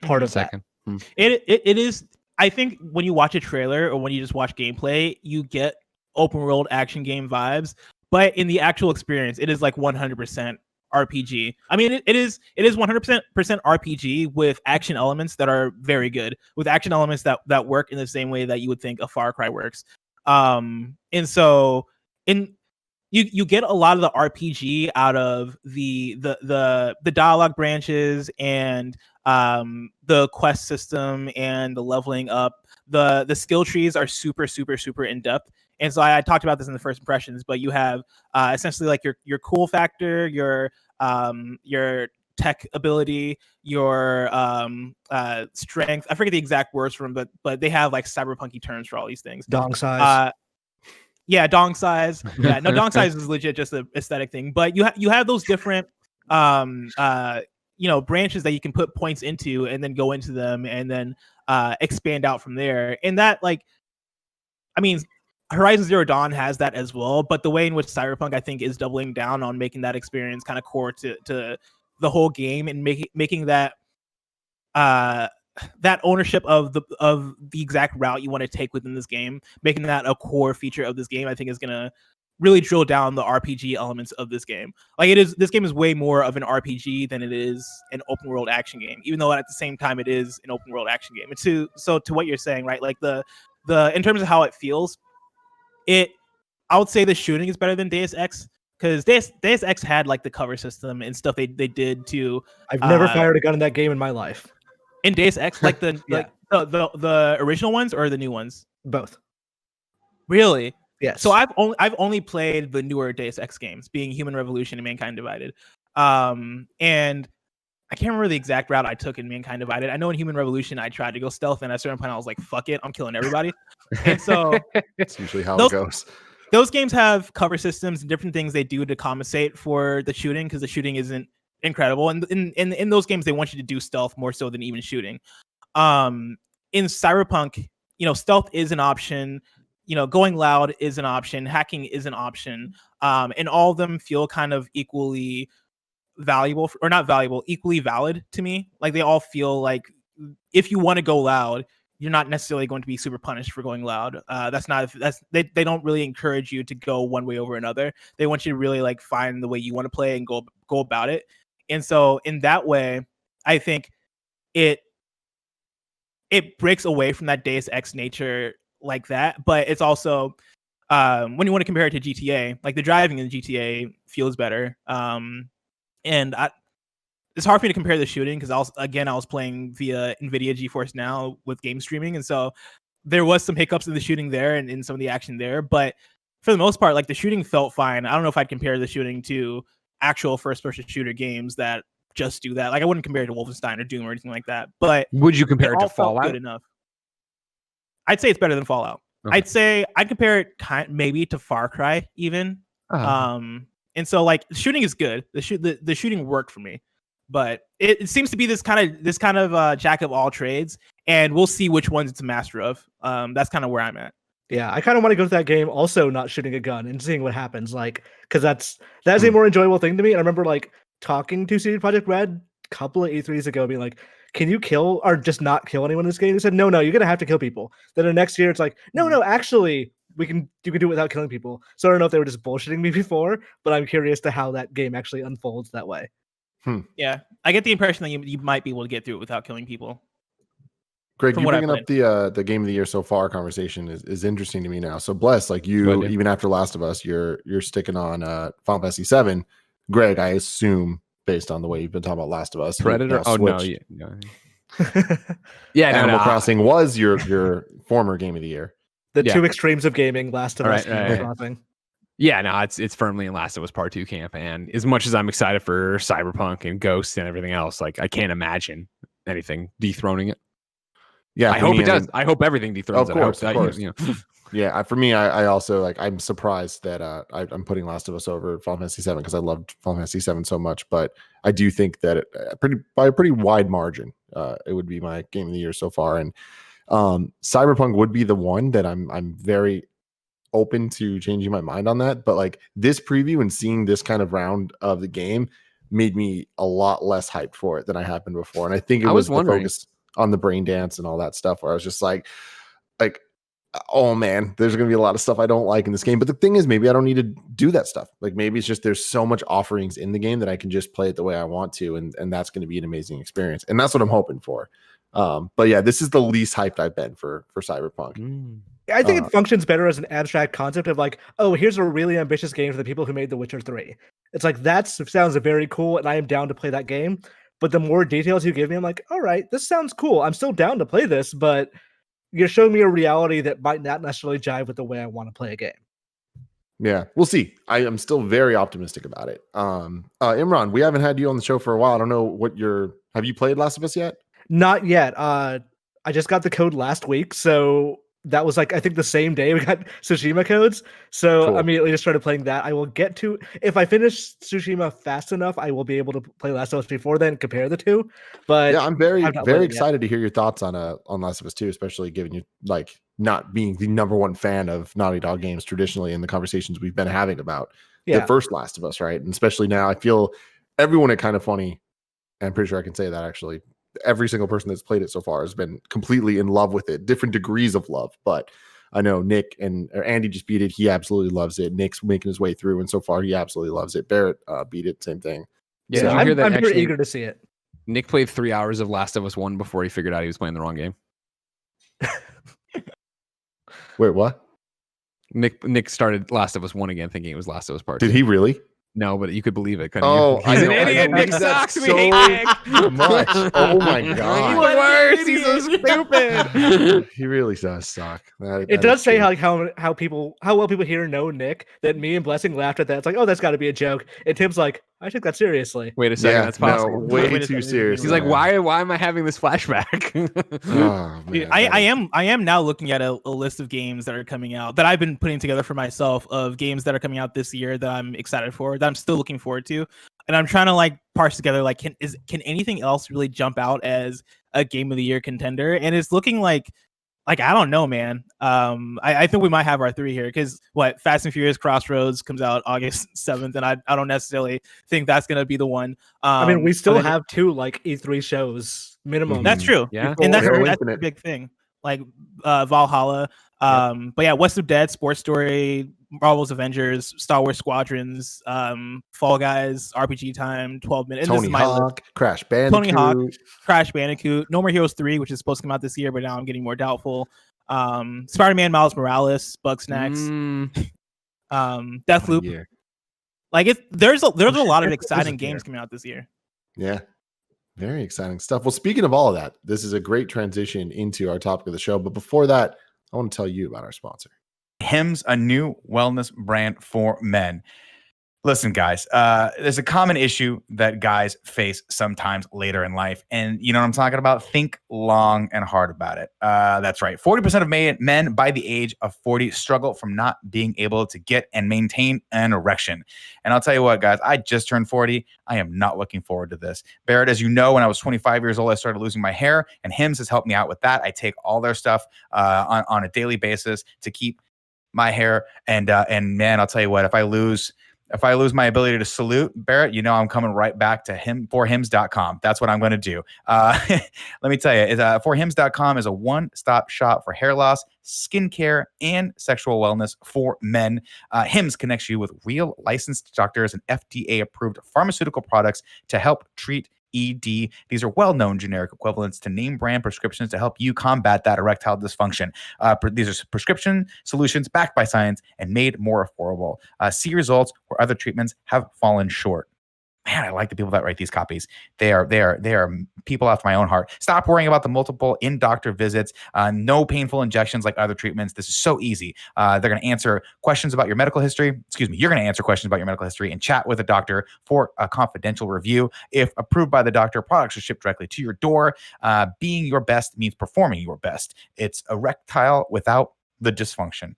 Speaker 4: part of
Speaker 2: second.
Speaker 4: That.
Speaker 3: It is. I think when you watch a trailer or when you just watch gameplay, you get open world action game vibes. But in the actual experience, it is like 100% RPG. I mean, it is 100% RPG with action elements that are very good, with action elements that work in the same way that you would think a Far Cry works. And so you get a lot of the RPG out of the dialogue branches and the quest system and the leveling up. The skill trees are super in depth. And so I talked about this in the first impressions, but you have essentially like your cool factor, your tech ability, your strength. I forget the exact words for them, but they have like cyberpunky terms for all these things.
Speaker 4: Dong size.
Speaker 3: Yeah, dong size. Yeah, no, dong size is legit just an aesthetic thing. But you have those different branches that you can put points into and then go into them and then expand out from there. And that, like, I mean, Horizon Zero Dawn has that as well, but the way in which Cyberpunk, I think, is doubling down on making that experience kind of core to the whole game and making that that ownership of the exact route you want to take within this game, making that a core feature of this game, I think is gonna really drill down the RPG elements of this game. Like this game is way more of an RPG than it is an open world action game, even though at the same time it is an open world action game. And to what you're saying, right? Like the in terms of how it feels, I would say the shooting is better than Deus Ex, because Deus Ex had like the cover system and stuff they did to.
Speaker 4: I've never fired a gun in that game in my life.
Speaker 3: In Deus Ex, like the original ones or the new ones?
Speaker 4: Both.
Speaker 3: Really?
Speaker 4: Yes.
Speaker 3: So I've only played the newer Deus Ex games, being Human Revolution and Mankind Divided. And I can't remember the exact route I took in Mankind Divided. I know in Human Revolution I tried to go stealth, and at a certain point I was like, "Fuck it, I'm killing everybody." And so
Speaker 1: it's usually how it goes.
Speaker 3: Those games have cover systems and different things they do to compensate for the shooting, because the shooting isn't incredible. And in those games, they want you to do stealth more so than even shooting. In Cyberpunk, stealth is an option. Going loud is an option. Hacking is an option. And all of them feel kind of equally valuable, or not valuable, equally valid to me. Like they all feel like if you want to go loud, you're not necessarily going to be super punished for going loud. They don't really encourage you to go one way over another. They want you to really like find the way you want to play and go about it. And so in that way, I think it breaks away from that Deus Ex nature like that. But it's also when you want to compare it to GTA, like the driving in GTA feels better. And it's hard for me to compare the shooting because I was playing via NVIDIA GeForce Now with game streaming, and so there was some hiccups in the shooting there and in some of the action there. But for the most part, like the shooting felt fine. I don't know if I'd compare the shooting to actual first-person shooter games that just do that. Like I wouldn't compare it to Wolfenstein or Doom or anything like that. But
Speaker 2: would you compare it to Fallout?
Speaker 3: Good enough. I'd say it's better than Fallout. Okay. I'd say I'd compare it maybe to Far Cry even. And so like shooting is good. The shooting worked for me. But it seems to be this kind of jack of all trades, and we'll see which ones it's a master of. That's kind of where I'm at.
Speaker 4: Yeah, I kind of want to go to that game also not shooting a gun and seeing what happens, like, because that's a more enjoyable thing to me. And I remember like talking to CD Projekt Red a couple of E3s ago, being like, "Can you kill or just not kill anyone in this game?" They said, "No, you're gonna have to kill people." Then the next year, it's like, "No, actually, you can do it without killing people." So I don't know if they were just bullshitting me before, but I'm curious to how that game actually unfolds that way.
Speaker 3: Yeah, I get the impression that you might be able to get through it without killing people.
Speaker 1: Greg, you bringing up the game of the year so far conversation is interesting to me now. So Bless, like you, even after Last of Us, you're sticking on Final Fantasy 7. Greg, I assume based on the way you've been talking about Last of Us,
Speaker 2: Predator. Oh no, yeah,
Speaker 1: Animal Crossing was your former game of the year.
Speaker 4: The two extremes of gaming, Last of Us, Animal Crossing.
Speaker 2: Yeah, no, it's firmly in Last of Us Part 2 camp. And as much as I'm excited for Cyberpunk and Ghosts and everything else, like I can't imagine anything dethroning it. Yeah, I hope it does. I hope everything dethrones it.
Speaker 1: Of course. Yeah, for me, I also like. I'm surprised that I'm putting Last of Us over Final Fantasy 7 because I loved Final Fantasy 7 so much. But I do think that by a pretty wide margin, it would be my game of the year so far. And Cyberpunk would be the one that I'm very open to changing my mind on that. But like this preview and seeing this kind of round of the game made me a lot less hyped for it than I have been before. And I think it was the focus on the brain dance and all that stuff where I was just like, oh man, there's going to be a lot of stuff I don't like in this game. But the thing is, maybe I don't need to do that stuff. Like maybe it's just, there's so much offerings in the game that I can just play it the way I want to. And that's going to be an amazing experience. And that's what I'm hoping for. But yeah, this is the least hyped I've been for Cyberpunk.
Speaker 4: I think it functions better as an abstract concept of like, oh, here's a really ambitious game for the people who made The Witcher 3. It's like, that sounds very cool. And I am down to play that game. But the more details you give me, I'm like, all right, this sounds cool. I'm still down to play this, but you're showing me a reality that might not necessarily jive with the way I want to play a game.
Speaker 1: Yeah, we'll see. I am still very optimistic about it. Imran, we haven't had you on the show for a while. I don't know have you played Last of Us yet?
Speaker 4: Not yet. I just got the code last week, so that was like, I think the same day we got Tsushima codes. So cool. I immediately just started playing that. I will get to, if I finish Tsushima fast enough, I will be able to play Last of Us before then, compare the two. But
Speaker 1: yeah, I'm very excited to hear your thoughts on Last of Us 2, especially given you like not being the number one fan of Naughty Dog games traditionally in the conversations we've been having about the first Last of Us, right? And especially now, I feel everyone at Kind of Funny, and I'm pretty sure I can say that actually, every single person that's played it so far has been completely in love with it, different degrees of love. But I know Nick or Andy just beat it. He absolutely loves it. Nick's making his way through, and so far he absolutely loves it. Barrett beat it, same thing.
Speaker 2: Yeah,
Speaker 4: so I'm very eager to see it.
Speaker 2: Nick played 3 hours of Last of Us 1 before he figured out he was playing the wrong game.
Speaker 1: Wait, what?
Speaker 2: Nick started Last of Us 1 again, thinking it was Last of Us Part 2.
Speaker 1: Did he really?
Speaker 2: No, but you could believe it.
Speaker 3: He's an idiot. Nick sucks. We hate Nick.
Speaker 1: Much. Oh my god.
Speaker 2: He's the worst. He's so stupid.
Speaker 1: He really does suck.
Speaker 4: It does say how well people here know Nick that me and Blessing laughed at that. It's like, oh, that's got to be a joke. And Tim's like, I took that seriously.
Speaker 2: Wait a second, that's possible.
Speaker 1: No, way too serious.
Speaker 2: He's like, why am I having this flashback?
Speaker 3: Oh, man, I am now looking at a list of games that are coming out that I've been putting together for myself of games that are coming out this year that I'm excited for, that I'm still looking forward to. And I'm trying to like parse together like can anything else really jump out as a game of the year contender? And it's looking like I don't know, man. I think we might have our 3 here because Fast and Furious Crossroads comes out August 7th, and I don't necessarily think that's gonna be the one.
Speaker 4: I mean, we still have 2 like E3 shows minimum.
Speaker 3: That's true. Yeah, and that's a big thing. Like Valhalla. But yeah, West of Dead, Sports Story, Marvel's Avengers, Star Wars Squadrons, Fall Guys, RPG Time, 12 minutes.
Speaker 1: Tony Hawk, Crash Bandicoot, No More Heroes 3, which is supposed to come out this year, but now I'm getting more doubtful. Spider-Man, Miles Morales, Bugsnax, Deathloop. Yeah. Like there's a lot of exciting games coming out this year. Yeah. Very exciting stuff. Well, speaking of all of that, this is a great transition into our topic of the show. But before that, I want to tell you about our sponsor.
Speaker 6: Hims, a new wellness brand for men. Listen, guys, there's a common issue that guys face sometimes later in life. And you know what I'm talking about? Think long and hard about it. That's right. 40% of men by the age of 40 struggle from not being able to get and maintain an erection. And I'll tell you what, guys, I just turned 40. I am not looking forward to this. Barrett, as you know, when I was 25 years old, I started losing my hair, and Hims has helped me out with that. I take all their stuff on a daily basis to keep my hair. And man, I'll tell you what, if I lose my ability to salute, Barrett, you know I'm coming right back to forhims.com. That's what I'm going to do. Let me tell you, forhims.com is a one-stop shop for hair loss, skincare, and sexual wellness for men. Hims connects you with real licensed doctors and FDA-approved pharmaceutical products to help treat ED. These are well-known generic equivalents to name brand prescriptions to help you combat that erectile dysfunction. These are prescription solutions backed by science and made more affordable. See results where other treatments have fallen short. Man, I like the people that write these copies. They are people after my own heart. Stop worrying about the multiple in-doctor visits. No painful injections like other treatments. This is so easy. They're going to answer questions about your medical history. Excuse me. You're going to answer questions about your medical history and chat with a doctor for a confidential review. If approved by the doctor, products are shipped directly to your door. Being your best means performing your best. It's erectile without the dysfunction.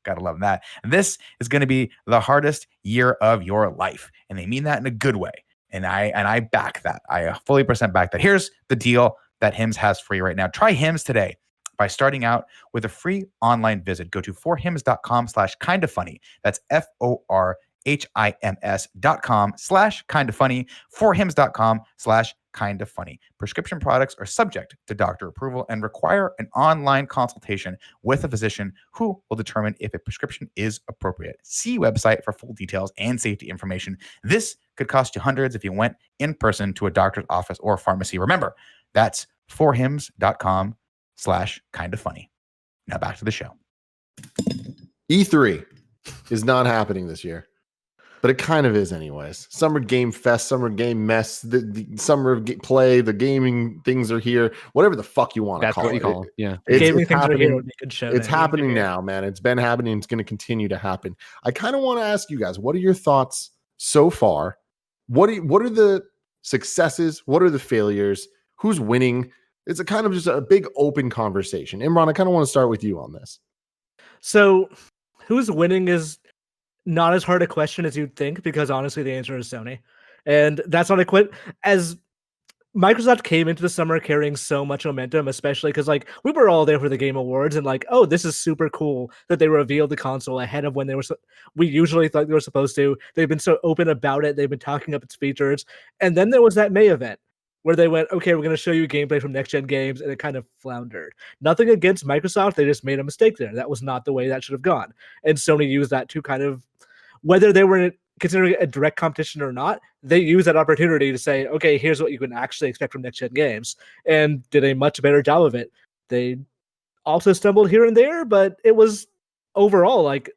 Speaker 6: Gotta love that. And this is going to be the hardest year of your life. And they mean that in a good way. And I back that. I fully percent back that. Here's the deal that Hims has for you right now. Try Hims today by starting out with a free online visit. Go to forhims.com/kindafunny. That's forhims.com/kindafunny. forhims.com/kindafunny. Prescription products are subject to doctor approval and require an online consultation with a physician who will determine if a prescription is appropriate. See website for full details and safety information. This could cost you hundreds if you went in person to a doctor's office or pharmacy. Remember, that's forhims.com/kindafunny. Now back to the show.
Speaker 1: E3 is not happening this year, but it kind of is anyways. Summer Game Fest, Summer Game Mess, the summer play, the gaming things are here. Whatever the fuck you want to call it. That's what you call it.
Speaker 2: Yeah.
Speaker 1: Gaming things are here. It's happening now, man. It's been happening. It's going to continue to happen. I kind of want to ask you guys, what are your thoughts so far? What are the successes? What are the failures? Who's winning? It's a kind of just a big open conversation. Imran, I kind of want to start with you on this.
Speaker 4: So who's winning is not as hard a question as you'd think, because honestly, the answer is Sony. And that's not a quit. As Microsoft came into the summer carrying so much momentum, especially because like we were all there for the Game Awards and like, oh, this is super cool that they revealed the console ahead of when we usually thought they were supposed to. They've been so open about it. They've been talking up its features. And then there was that May event where they went, okay, we're going to show you gameplay from next-gen games, and it kind of floundered. Nothing against Microsoft. They just made a mistake there. That was not the way that should have gone. And Sony used that to kind of, whether they were considering it a direct competition or not, they used that opportunity to say, okay, here's what you can actually expect from next-gen games, and did a much better job of it. They also stumbled here and there, but it was overall, like,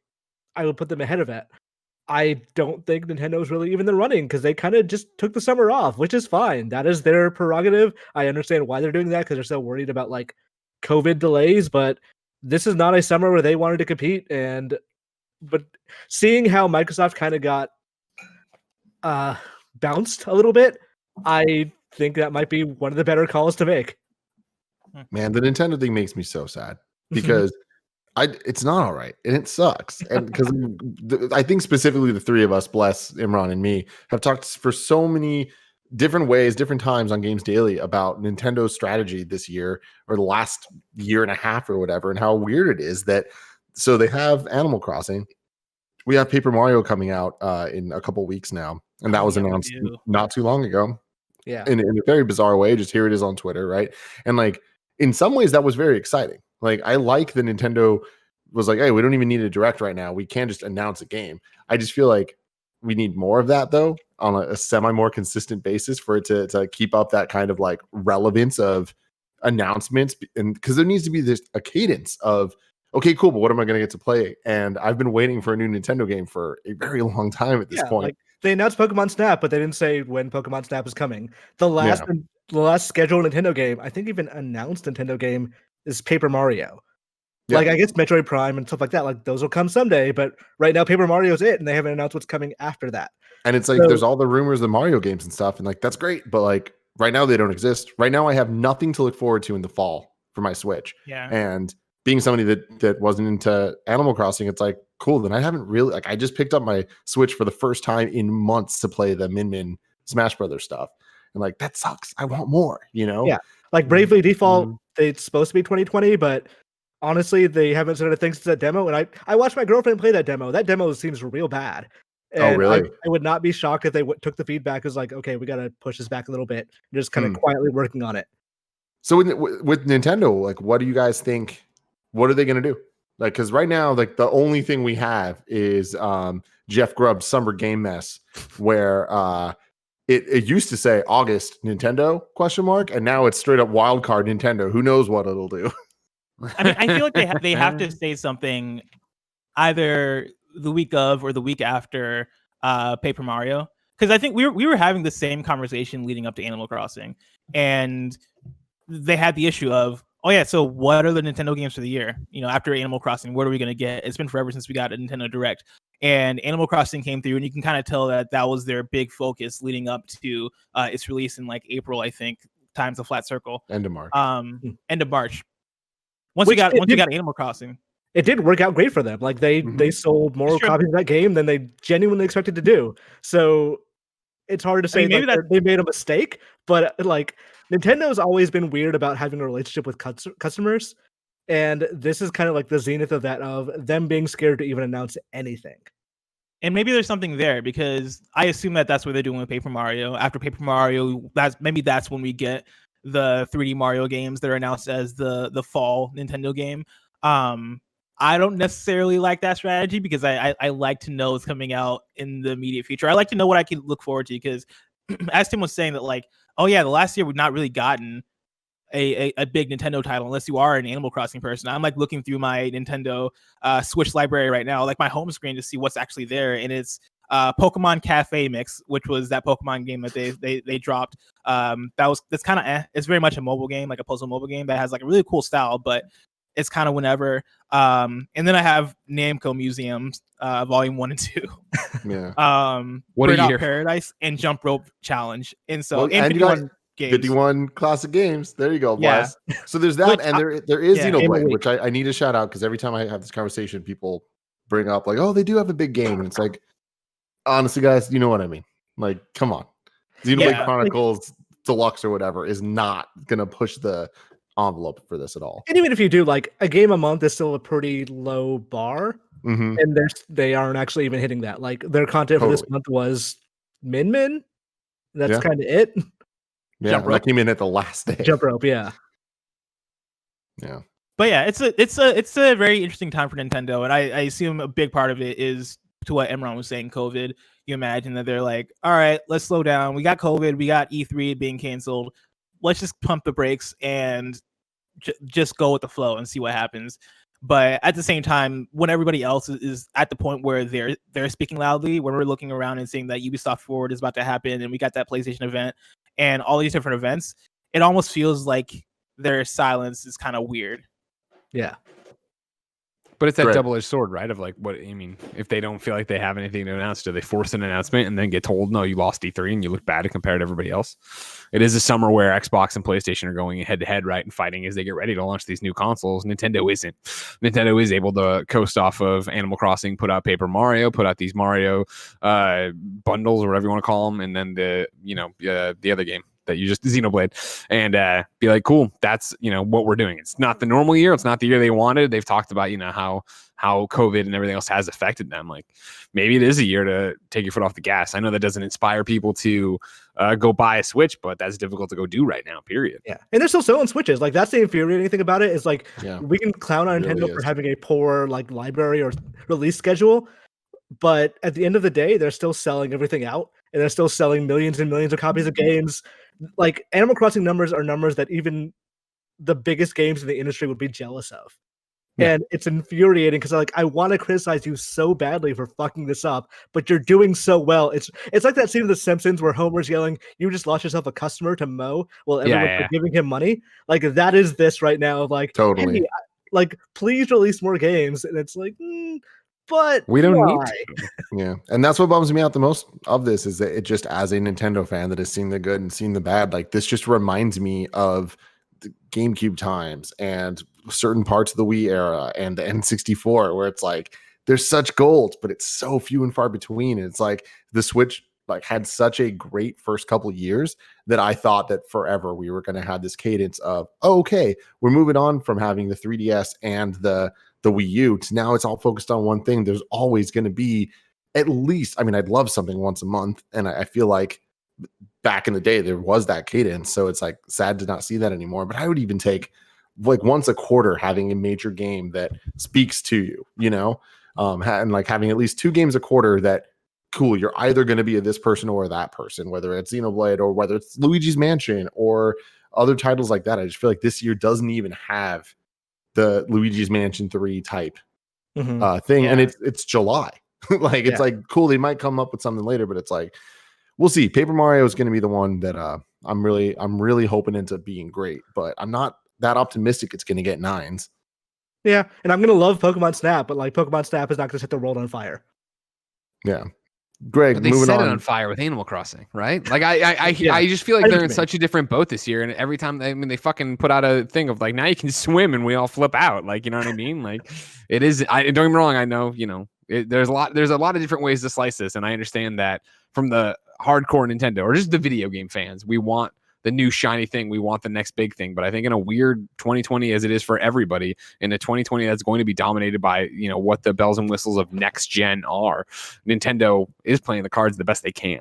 Speaker 4: I would put them ahead of it. I don't think Nintendo's really even in the running because they kind of just took the summer off, which is fine. That is their prerogative. I understand why they're doing that because they're so worried about like COVID delays, but this is not a summer where they wanted to compete. But seeing how Microsoft kind of got bounced a little bit, I think that might be one of the better calls to make.
Speaker 1: Man, the Nintendo thing makes me so sad because it's not all right and it sucks. And because I think specifically the three of us, bless Imran and me, have talked for so many different ways, different times on Games Daily about Nintendo's strategy this year or the last year and a half or whatever, and how weird it is that so they have Animal Crossing. We have Paper Mario coming out in a couple weeks now, and that was announced not too long ago.
Speaker 4: Yeah,
Speaker 1: in a very bizarre way. Just here it is on Twitter, right? And like in some ways that was very exciting. Like I like the Nintendo was like, hey, we don't even need a direct right now. We can just announce a game. I just feel like we need more of that though on a semi more consistent basis for it to keep up that kind of like relevance of announcements. And because there needs to be a cadence of, okay, cool, but what am I going to get to play? And I've been waiting for a new Nintendo game for a very long time at this point.
Speaker 4: Like they announced Pokemon Snap, but they didn't say when Pokemon Snap is coming. The last scheduled Nintendo game, I think even announced Nintendo game, is Paper Mario.
Speaker 1: Yeah.
Speaker 4: Like I guess Metroid Prime and stuff like that, like those will come someday. But right now, Paper Mario's it, and they haven't announced what's coming after that.
Speaker 1: And it's like there's all the rumors of Mario games and stuff, and like that's great, but like right now they don't exist. Right now I have nothing to look forward to in the fall for my Switch.
Speaker 3: Yeah.
Speaker 1: And being somebody that wasn't into Animal Crossing, it's like cool. Then I haven't really I just picked up my Switch for the first time in months to play the Min Smash Brothers stuff. And like that sucks. I want more, you know?
Speaker 4: Yeah. Like Bravely Default, it's supposed to be 2020, but honestly, they haven't said anything since that demo. And I watched my girlfriend play that demo. That demo seems real bad. And
Speaker 1: really?
Speaker 4: I would not be shocked if they took the feedback as like, okay, we got to push this back a little bit. And just kind of quietly working on it.
Speaker 1: So with Nintendo, like, what do you guys think? What are they going to do? Like, because right now, like the only thing we have is Jeff Grubb's Summer Game Mess, where it used to say August Nintendo ? And now it's straight up wild card Nintendo. Who knows what it'll do?
Speaker 3: I mean, I feel like they have to say something either the week of or the week after Paper Mario, because I think we were having the same conversation leading up to Animal Crossing, and they had the issue of, oh yeah, so what are the Nintendo games for the year? You know, after Animal Crossing, what are we going to get? It's been forever since we got a Nintendo Direct, and Animal Crossing came through, and you can kind of tell that was their big focus leading up to its release in like April, I think, times a flat circle.
Speaker 1: End of March.
Speaker 3: End of March. Once we got Animal Crossing,
Speaker 4: it did work out great for them. Like they sold more copies of that game than they genuinely expected to do. So it's hard to say maybe that they made a mistake, but like Nintendo's always been weird about having a relationship with customers, and this is kind of like the zenith of that, of them being scared to even announce anything.
Speaker 3: And maybe there's something there, because I assume that's what they're doing with Paper Mario. After Paper Mario, that's when we get the 3D Mario games that are announced as the fall Nintendo game. I don't necessarily like that strategy, because I like to know it's coming out in the immediate future. I like to know what I can look forward to, because as Tim was saying that, like, oh yeah, the last year we've not really gotten a big Nintendo title unless you are an Animal Crossing person. I'm like looking through my Nintendo Switch library right now, like my home screen, to see what's actually there, and it's Pokemon Cafe Mix, which was that Pokemon game that they dropped. That's kind of it's very much a mobile game, like a puzzle mobile game that has like a really cool style, but it's kind of whenever. And then I have Namco Museums, Volume 1 and 2.
Speaker 1: Yeah.
Speaker 2: What are you
Speaker 3: Paradise and Jump Rope Challenge, and so
Speaker 1: well,
Speaker 3: and 51 games.
Speaker 1: 51 classic games. There you go, boys. Yeah. So there's that, and there is Xenoblade, which I need to shout out, because every time I have this conversation, people bring up like, oh, they do have a big game, and it's like, honestly, guys, you know what I mean? Like, come on, Xenoblade Chronicles Deluxe or whatever is not gonna push the envelope for this at all.
Speaker 4: And even if you do, like, a game a month is still a pretty low bar, and they aren't actually even hitting that. Like, their content for this month was Min. That's kind of it.
Speaker 1: Yeah, that came in at the last day.
Speaker 4: Jump Rope, yeah.
Speaker 3: But yeah, it's a very interesting time for Nintendo, and I assume a big part of it is to what Imran was saying, COVID. You imagine that they're like, all right, let's slow down. We got COVID, we got E3 being canceled. Let's just pump the brakes and just go with the flow and see what happens. But at the same time, when everybody else is at the point where they're speaking loudly, when we're looking around and seeing that Ubisoft Forward is about to happen, and we got that PlayStation event and all these different events, it almost feels like their silence is kind of weird.
Speaker 4: Yeah.
Speaker 2: But it's that double-edged sword, right? Of like, what I mean, if they don't feel like they have anything to announce, do they force an announcement and then get told, no, you lost E3 and you look bad compared to everybody else? It is a summer where Xbox and PlayStation are going head-to-head, right, and fighting as they get ready to launch these new consoles. Nintendo isn't. Nintendo is able to coast off of Animal Crossing, put out Paper Mario, put out these Mario bundles or whatever you want to call them, and then the other game that you just Xenoblade, and be like, cool, that's what we're doing. It's not the normal year, it's not the year they wanted. They've talked about how COVID and everything else has affected them. Like, maybe it is a year to take your foot off the gas. I know that doesn't inspire people to go buy a Switch, but that's difficult to go do right now, period.
Speaker 4: Yeah, and they're still selling Switches. Like, that's the infuriating thing about it, is like, we can clown on Nintendo for having a poor like library or release schedule, but at the end of the day, they're still selling everything out, and they're still selling millions and millions of copies of games. Like, Animal Crossing numbers are numbers that even the biggest games in the industry would be jealous of. Yeah. And it's infuriating, because I want to criticize you so badly for fucking this up, but you're doing so well. It's like that scene of The Simpsons where Homer's yelling, "You just lost yourself a customer to Mo," while everyone's giving him money. Like, that is this right now. Of like,
Speaker 1: totally.
Speaker 4: Hey, Like, please release more games. And it's like, but
Speaker 2: we don't need
Speaker 4: to.
Speaker 1: Yeah, and that's what bums me out the most of this is that it just, as a Nintendo fan that has seen the good and seen the bad, like this just reminds me of the GameCube times and certain parts of the Wii era and the N64, where it's like there's such gold, but it's so few and far between. And it's like the Switch like had such a great first couple of years that I thought that forever we were going to have this cadence of, oh, okay, we're moving on from having the 3DS and the Wii U to now it's all focused on one thing. There's always going to be at least, I mean, I'd love something once a month. And I feel like back in the day, there was that cadence. So it's like sad to not see that anymore. But I would even take like once a quarter having a major game that speaks to you, you know, and like having at least 2 games a quarter that, cool, you're either going to be this person or that person, whether it's Xenoblade or whether it's Luigi's Mansion or other titles like that. I just feel like this year doesn't even have the Luigi's Mansion 3 type thing. Yeah. And it's July. Like, it's like, cool, they might come up with something later, but it's like, we'll see. Paper Mario is going to be the one that I'm really hoping ends up being great, but I'm not that optimistic it's going to get 9s.
Speaker 4: Yeah, and I'm going to love Pokemon Snap, but like Pokemon Snap is not going to set the world on fire.
Speaker 1: Yeah. Greg,
Speaker 2: but they
Speaker 1: moving
Speaker 2: set
Speaker 1: on.
Speaker 2: it on fire with Animal Crossing, right? Like I just feel like they're in such a different boat this year, and every time they fucking put out a thing of like now you can swim and we all flip out, like, you know what I mean? Like it is. Don't get me wrong. I know, you know, there's a lot of different ways to slice this, and I understand that from the hardcore Nintendo or just the video game fans, we want the new shiny thing, we want the next big thing. But I think in a weird 2020 as it is for everybody, in a 2020 that's going to be dominated by, you know, what the bells and whistles of next gen are, Nintendo is playing the cards the best they can.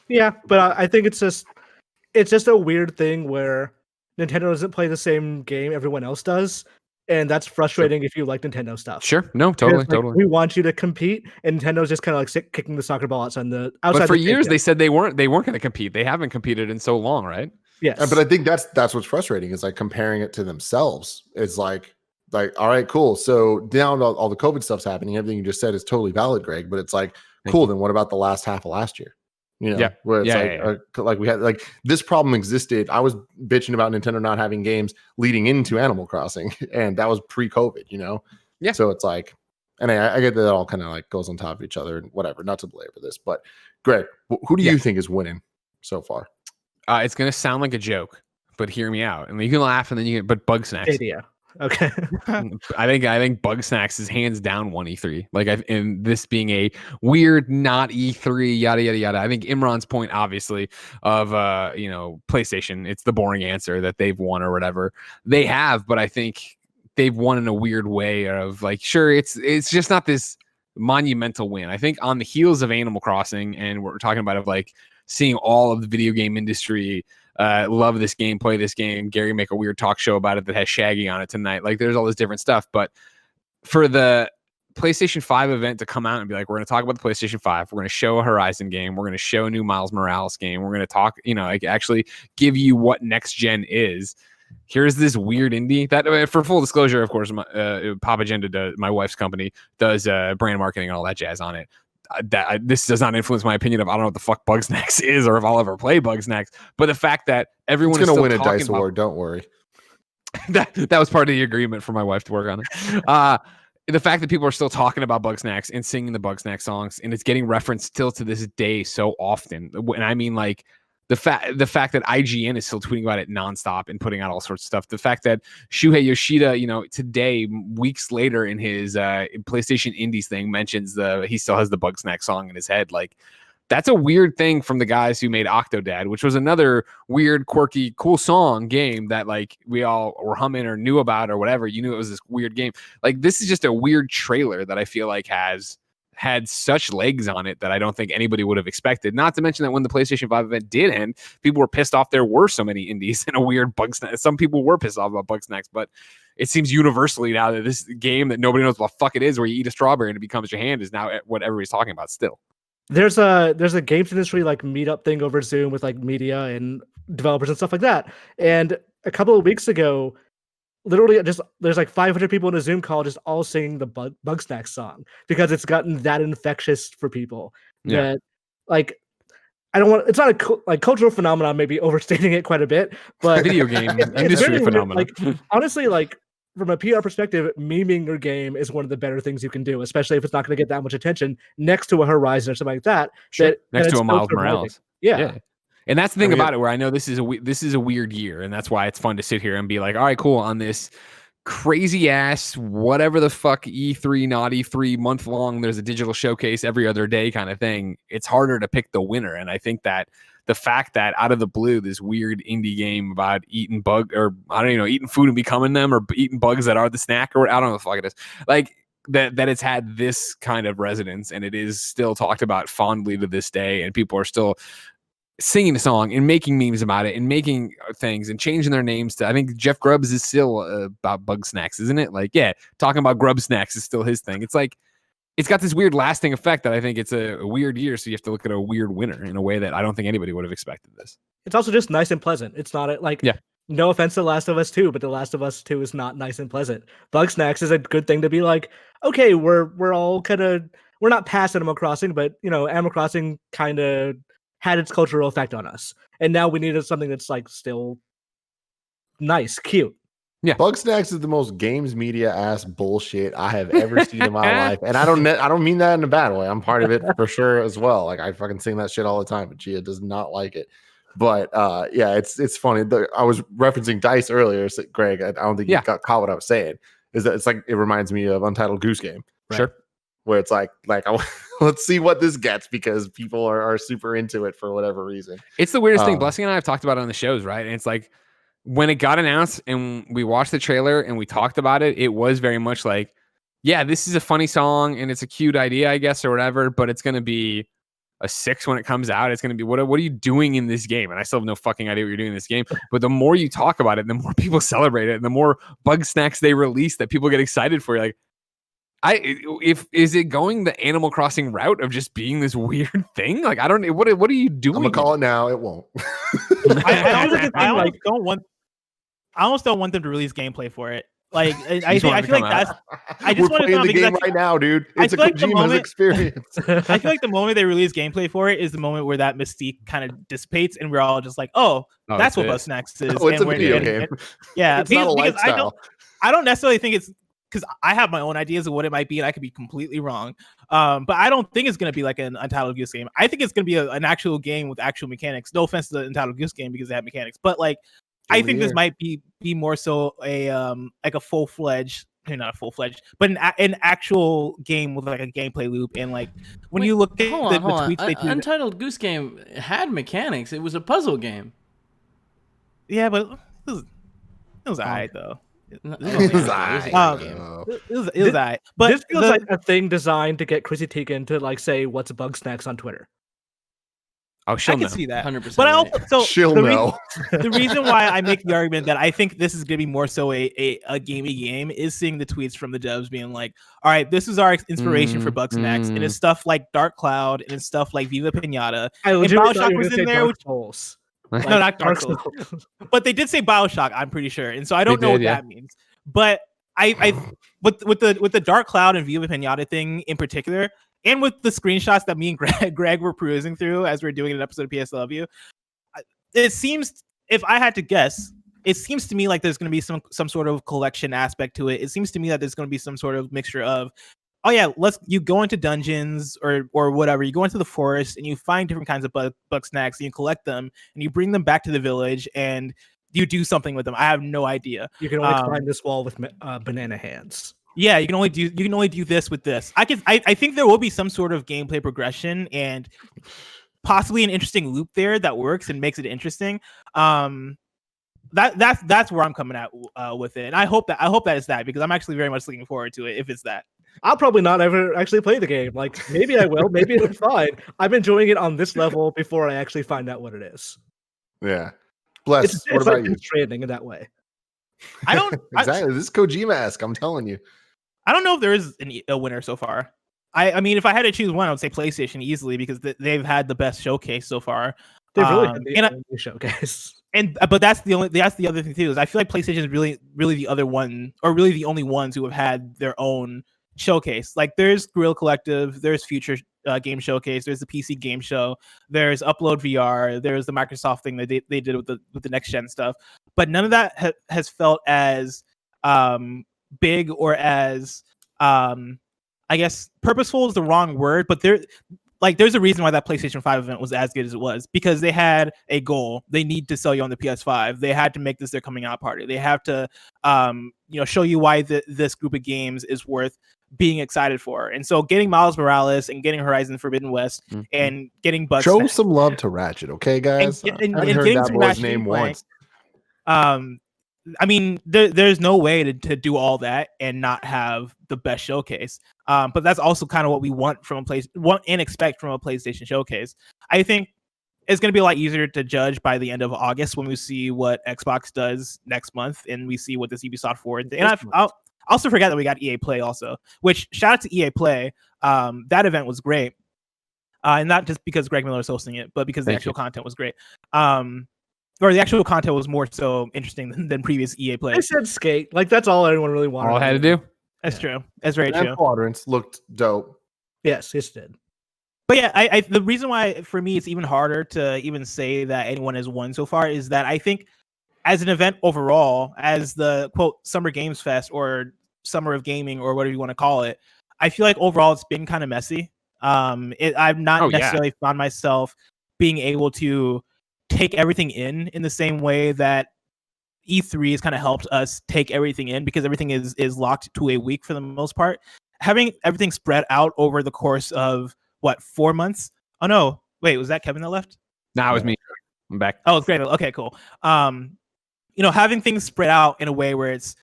Speaker 4: Yeah, but I think it's just a weird thing where Nintendo doesn't play the same game everyone else does. And that's frustrating if you like Nintendo stuff.
Speaker 2: Sure. No, totally,
Speaker 4: like,
Speaker 2: totally.
Speaker 4: We want you to compete, and Nintendo's just kind of like kicking the soccer ball outside
Speaker 2: But for years, they said they weren't going to compete. They haven't competed in so long, right?
Speaker 4: Yes.
Speaker 1: But I think that's what's frustrating is like comparing it to themselves. It's like, all right, cool. So now all the COVID stuff's happening. Everything you just said is totally valid, Greg. But it's like, cool. Then what about the last half of last year? You know, where it's like we had like this problem existed. I was bitching about Nintendo not having games leading into Animal Crossing, and that was pre-COVID, you know?
Speaker 2: Yeah.
Speaker 1: So it's like, and I get that it all kind of like goes on top of each other and whatever, not to belabor this, but Greg, who do you think is winning so far?
Speaker 2: It's going to sound like a joke, but hear me out. I mean, you can laugh and then you can, but Bugsnax.
Speaker 4: Idea. Okay.
Speaker 2: I think Bugsnax is hands down one E3. Like, and this being a weird, not E3, yada yada yada. I think Imran's point, obviously, of you know, PlayStation, it's the boring answer that they've won or whatever. They have, but I think they've won in a weird way of like, sure, it's just not this monumental win. I think on the heels of Animal Crossing, and we're talking about of like seeing all of the video game industry. Love this game, play this game. Gary make a weird talk show about it that has Shaggy on it tonight. Like, there's all this different stuff. But for the PlayStation 5 event to come out and be like, we're going to talk about the PlayStation 5. We're going to show a Horizon game. We're going to show a new Miles Morales game. We're going to talk, you know, like actually give you what next gen is. Here's this weird indie that, for full disclosure, of course, Pop Agenda, my wife's company, does brand marketing and all that jazz on it. This does not influence my opinion of I don't know what the fuck Bugsnax is or if I'll ever play Bugsnax, but the fact that everyone is going to win a DICE award,
Speaker 1: don't worry.
Speaker 2: that was part of the agreement for my wife to work on it. The fact that people are still talking about Bugsnax and singing the Bugsnax songs, and it's getting referenced still to this day so often. And I mean, like the fact that IGN is still tweeting about it nonstop and putting out all sorts of stuff. The fact that Shuhei Yoshida, you know, today, weeks later in his PlayStation Indies thing, mentions he still has the Bugsnax song in his head. Like, that's a weird thing from the guys who made Octodad, which was another weird, quirky, cool song game that like we all were humming or knew about or whatever. You knew it was this weird game. Like, this is just a weird trailer that I feel like has had such legs on it that I don't think anybody would have expected. Not to mention that when the PlayStation 5 event did end, people were pissed off there were so many indies and a weird Bugsnax. Some people were pissed off about Bugsnax, but it seems universally now that this game that nobody knows what the fuck it is, where you eat a strawberry and it becomes your hand, is now what everybody's talking about still.
Speaker 4: There's a games industry like meetup thing over Zoom with like media and developers and stuff like that. And a couple of weeks ago, literally just there's like 500 people in a Zoom call just all singing the Bugsnax song because it's gotten that infectious for people.
Speaker 2: Yeah.
Speaker 4: That like I don't want, it's not a like cultural phenomenon, maybe overstating it quite a bit, but
Speaker 2: video game industry phenomenon.
Speaker 4: Like honestly, like from a PR perspective, memeing your game is one of the better things you can do, especially if it's not going to get that much attention next to a Horizon or something like that.
Speaker 2: Sure. Next to a Miles Morales.
Speaker 4: Yeah.
Speaker 2: And that's the thing about it, where I know this is a weird year, and that's why it's fun to sit here and be like, all right, cool, on this crazy ass whatever the fuck E3 not E3 month long, there's a digital showcase every other day kind of thing. It's harder to pick the winner, and I think that the fact that out of the blue, this weird indie game about eating eating food and becoming them, or eating bugs that are the snack, or I don't know what the fuck it is, like that it's had this kind of resonance, and it is still talked about fondly to this day, and people are still singing a song and making memes about it and making things and changing their names to, I think Jeff Grubbs is still about bug snacks, isn't it? Like, yeah, talking about grub snacks is still his thing. It's like, it's got this weird lasting effect that I think it's a weird year. So you have to look at a weird winner in a way that I don't think anybody would have expected this.
Speaker 4: It's also just nice and pleasant. It's not like, no offense to The Last of Us 2, but The Last of Us 2 is not nice and pleasant. Bug snacks is a good thing to be like, okay, we're all kind of, we're not past Animal Crossing, but Animal Crossing kind of had its cultural effect on us, and now we needed something that's like still nice, cute.
Speaker 1: Yeah, Bug Snacks is the most games media ass bullshit I have ever seen in my life, and I don't mean that in a bad way. I'm part of it for sure as well. Like, I fucking sing that shit all the time, but Gia does not like it. But yeah, it's funny. I was referencing Dice earlier, so Greg. I don't think you got caught what I was saying. Is that it's like, it reminds me of Untitled Goose Game. Right?
Speaker 2: Sure.
Speaker 1: Where it's like let's see what this gets, because people are super into it for whatever reason.
Speaker 2: It's the weirdest thing. Blessing and I have talked about it on the shows, right? And it's like, when it got announced and we watched the trailer and we talked about it, it was very much like, yeah, this is a funny song and it's a cute idea, I guess, or whatever, but it's going to be a 6 when it comes out. It's going to be, what are you doing in this game? And I still have no fucking idea what you're doing in this game. But the more you talk about it, the more people celebrate it, and the more bug snacks they release that people get excited for. You're like, is it going the Animal Crossing route of just being this weird thing? Like, I don't know. What are you doing?
Speaker 1: I'm gonna call it now. It won't.
Speaker 3: I almost don't want them to release gameplay for it. Like, I feel like that's. I just want to
Speaker 1: play the game right now, dude. It's a Kojima's experience.
Speaker 3: I feel like the moment they release gameplay for it is the moment where that mystique kind of dissipates, and we're all just like, "Oh, that's what Bug Snacks is."
Speaker 1: Oh, it's a video game.
Speaker 3: Yeah,
Speaker 1: it's not a lifestyle.
Speaker 3: I don't necessarily think it's, because I have my own ideas of what it might be, and I could be completely wrong. But I don't think it's going to be like an Untitled Goose Game. I think it's going to be an actual game with actual mechanics. No offense to the Untitled Goose Game, because they have mechanics, but like, I think this might be more so a like a full-fledged, not a full-fledged, but an actual game with like a gameplay loop. And like, when you look at the tweets they do,
Speaker 5: Untitled Goose Game had mechanics. It was a puzzle game.
Speaker 3: Yeah, but it was alright though. It was alright. But
Speaker 4: this feels like a thing designed to get Chrissy Teigen to like say what's Bug Snacks on Twitter.
Speaker 2: Oh,
Speaker 3: I can see that 100%. But I also,
Speaker 1: she'll know.
Speaker 3: The reason why I make the argument that I think this is going to be more so a gamey game is seeing the tweets from the devs being like, all right, this is our inspiration for Bug Snacks, and it's stuff like Dark Cloud, and it's stuff like Viva Pinata. And BioShock was in there. No, not Dark Souls. But they did say BioShock, I'm pretty sure. And so I don't know what that means. But I with the Dark Cloud and Viva Pinata thing in particular, and with the screenshots that me and Greg were perusing through as we were doing an episode of PS Love You, it seems, if I had to guess, it seems to me like there's going to be some sort of collection aspect to it. It seems to me that there's going to be some sort of mixture of, oh yeah, you go into dungeons or whatever, you go into the forest and you find different kinds of bug snacks and you collect them and you bring them back to the village and you do something with them. I have no idea.
Speaker 4: You can only climb this wall with banana hands.
Speaker 3: Yeah, you can only do this with this. I think there will be some sort of gameplay progression and possibly an interesting loop there that works and makes it interesting. That's where I'm coming at with it, and I hope that is that, because I'm actually very much looking forward to it if it's that.
Speaker 4: I'll probably not ever actually play the game. Like, maybe I will, maybe it's fine. I'm enjoying it on this level before I actually find out what it is.
Speaker 1: Yeah. Bless.
Speaker 4: It's like frustrating in that way.
Speaker 3: I don't
Speaker 1: exactly. This is Kojima-esque, I'm telling you.
Speaker 3: I don't know if there is a winner so far. I mean, if I had to choose one, I would say PlayStation easily, because they've had the best showcase so far.
Speaker 4: They've really had the only showcase.
Speaker 3: But that's the other thing too, is I feel like PlayStation is really the other one, or really the only ones who have had their own showcase. Like, there's Guerrilla Collective, there's Future Game Showcase, there's the PC Game Show, there's Upload VR, there's the Microsoft thing that they did with the next gen stuff. But none of that has felt as big or as I guess purposeful is the wrong word, but there's a reason why that PlayStation 5 event was as good as it was, because they had a goal. They need to sell you on the PS5. They had to make this their coming out party. They have to show you why this group of games is worth being excited for. And so getting Miles Morales and getting Horizon Forbidden West and getting Bugs,
Speaker 1: show some love to Ratchet, okay, guys?
Speaker 3: And getting that boy's name once. I mean, there's no way to do all that and not have the best showcase. But that's also kind of what we want and expect from a PlayStation showcase. I think it's going to be a lot easier to judge by the end of August when we see what Xbox does next month and we see what this Ubisoft Forward. And I'll also forget that we got EA Play also, which shout out to EA Play. That event was great. And not just because Greg Miller was hosting it, but because the actual content was great. Or the actual content was more so interesting than previous EA Play.
Speaker 4: I said skate. Like, that's all anyone really wanted.
Speaker 2: All I had to do.
Speaker 3: That's true. That's very true.
Speaker 1: Quadrants looked dope.
Speaker 4: Yes, it did.
Speaker 3: But yeah, I the reason why for me it's even harder to even say that anyone has won so far is that I think as an event overall, as the quote Summer Games Fest or Summer of Gaming or whatever you want to call it, I feel like overall it's been kind of messy. I've not necessarily found myself being able to take everything in the same way that E3 has kind of helped us take everything in, because everything is locked to a week for the most part. Having everything spread out over the course of 4 months? Oh no, wait, was that Kevin that left?
Speaker 2: No, it was me. I'm back.
Speaker 3: Oh, great. Okay, cool. Having things spread out in a way where it's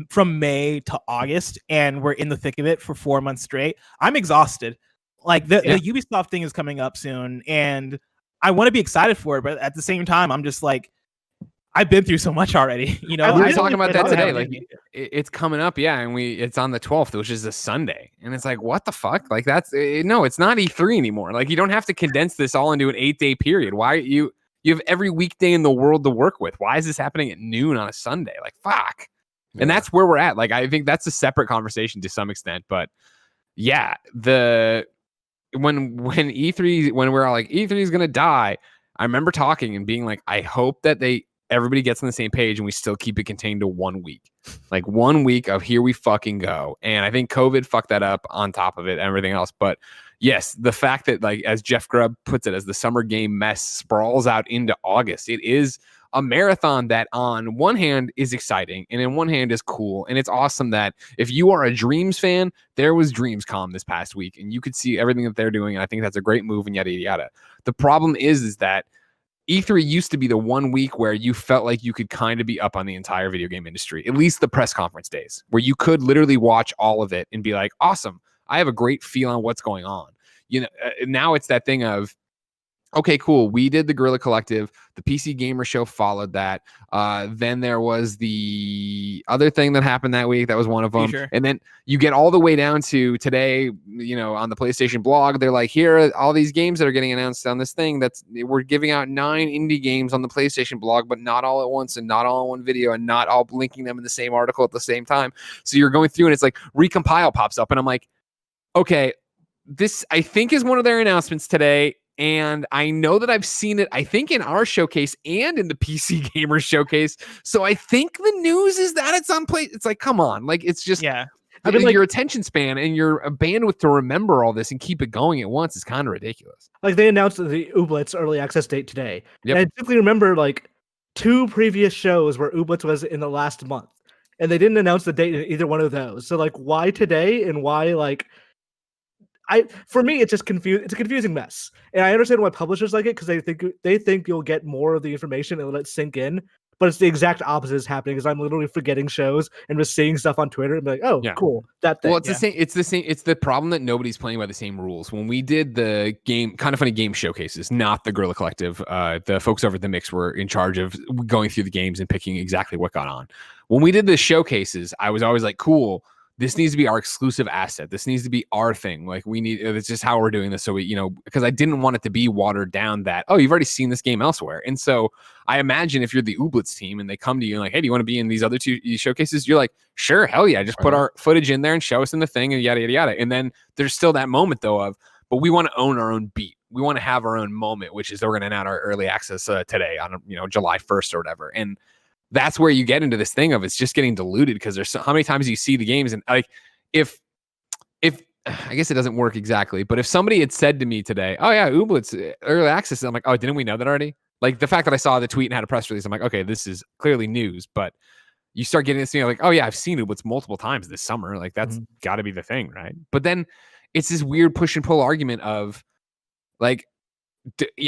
Speaker 3: from May to August and we're in the thick of it for 4 months straight. I'm exhausted. Like the Ubisoft thing is coming up soon and I want to be excited for it, but at the same time, I'm just like, I've been through so much already. We
Speaker 2: were talking about that today. Like, it's coming up, and it's on the 12th, which is a Sunday, and it's like, what the fuck? Like, that's no, it's not E3 anymore. Like, you don't have to condense this all into an 8-day period. Why you have every weekday in the world to work with? Why is this happening at noon on a Sunday? Like, fuck. Yeah. And that's where we're at. Like, I think that's a separate conversation to some extent, but yeah, when E3, when we're all like, E3 is gonna die, I remember talking and being like, I hope that everybody gets on the same page and we still keep it contained to 1 week. Like 1 week of here we fucking go. And I think COVID fucked that up on top of it and everything else. But yes, the fact that, like, as Jeff Grubb puts it, as the summer game mess sprawls out into August, it is a marathon that on one hand is exciting and in one hand is cool. And it's awesome that if you are a Dreams fan, there was Dreamscom this past week and you could see everything that they're doing. And I think that's a great move and yada, yada, yada. The problem is that E3 used to be the 1 week where you felt like you could kind of be up on the entire video game industry, at least the press conference days, where you could literally watch all of it and be like, awesome, I have a great feel on what's going on. Now it's that thing of, okay, cool. We did the Guerrilla Collective. The PC Gamer Show followed that. Then there was the other thing that happened that week. That was one of them. Sure. And then you get all the way down to today, on the PlayStation blog, they're like, here are all these games that are getting announced on this thing. We're giving out 9 indie games on the PlayStation blog, but not all at once and not all in one video and not all linking them in the same article at the same time. So you're going through and it's like Recompile pops up and I'm like, okay, this I think is one of their announcements today. And I know that I've seen it, I think, in our showcase and in the PC Gamer Showcase. So I think the news is that it's on play. It's like, come on. Like, it's just, I mean, your attention span and your bandwidth to remember all this and keep it going at once is kind of ridiculous.
Speaker 4: Like, they announced the Ooblets early access date today. Yep. And I simply remember, like, 2 previous shows where Ooblets was in the last month. And they didn't announce the date in either one of those. So, like, why today and why, like... For me, it's just confused. It's a confusing mess, and I understand why publishers like it because they think you'll get more of the information and let it sink in. But it's the exact opposite is happening. Because I'm literally forgetting shows and just seeing stuff on Twitter and be like, "Oh, cool, that thing."
Speaker 2: Well, it's the same. It's the same. It's the problem that nobody's playing by the same rules. When we did the Kind of Funny game showcases, not the Guerrilla Collective, the folks over at the Mix were in charge of going through the games and picking exactly what got on. When we did the showcases, I was always like, "Cool. This needs to be our exclusive asset. This needs to be our thing. Like it's just how we're doing this." So because I didn't want it to be watered down that, oh, you've already seen this game elsewhere. And so I imagine if you're the Ooblets team and they come to you and like, hey, do you want to be in these other 2 showcases? You're like, sure, hell yeah. Just put our footage in there and show us in the thing and yada, yada, yada. And then there's still that moment though but we want to own our own beat. We want to have our own moment, which is we're going to announce our early access today on, July 1st or whatever. And that's where you get into this thing of it's just getting diluted because there's how many times you see the games and like if I guess it doesn't work exactly, but if somebody had said to me today, oh yeah, Ooblets early access, I'm like, oh, didn't we know that already? Like the fact that I saw the tweet and had a press release, I'm like, okay, this is clearly news. But you start getting this thing like, oh yeah, I've seen Ooblets multiple times this summer. Like that's got to be the thing, right? But then it's this weird push and pull argument of like,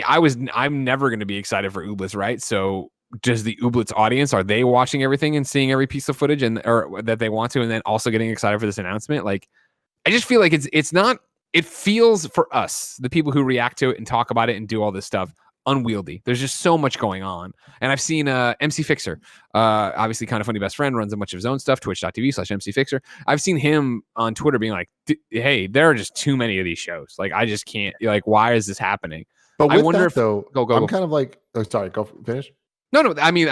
Speaker 2: I'm never going to be excited for Ooblets, right? So does the Ooblets audience, are they watching everything and seeing every piece of footage or that they want to, and then also getting excited for this announcement? Like, I just feel like it's not, it feels for us, the people who react to it and talk about it and do all this stuff, unwieldy. There's just so much going on. And I've seen MC Fixer, obviously Kind of Funny best friend, runs a bunch of his own stuff, twitch.tv/MC Fixer. I've seen him on Twitter being like, hey, there are just too many of these shows. Like, I just can't, like, why is this happening?
Speaker 1: But with
Speaker 2: I wonder if
Speaker 1: though,
Speaker 2: go.
Speaker 1: I'm kind of like, oh, sorry, go finish.
Speaker 2: No, I mean,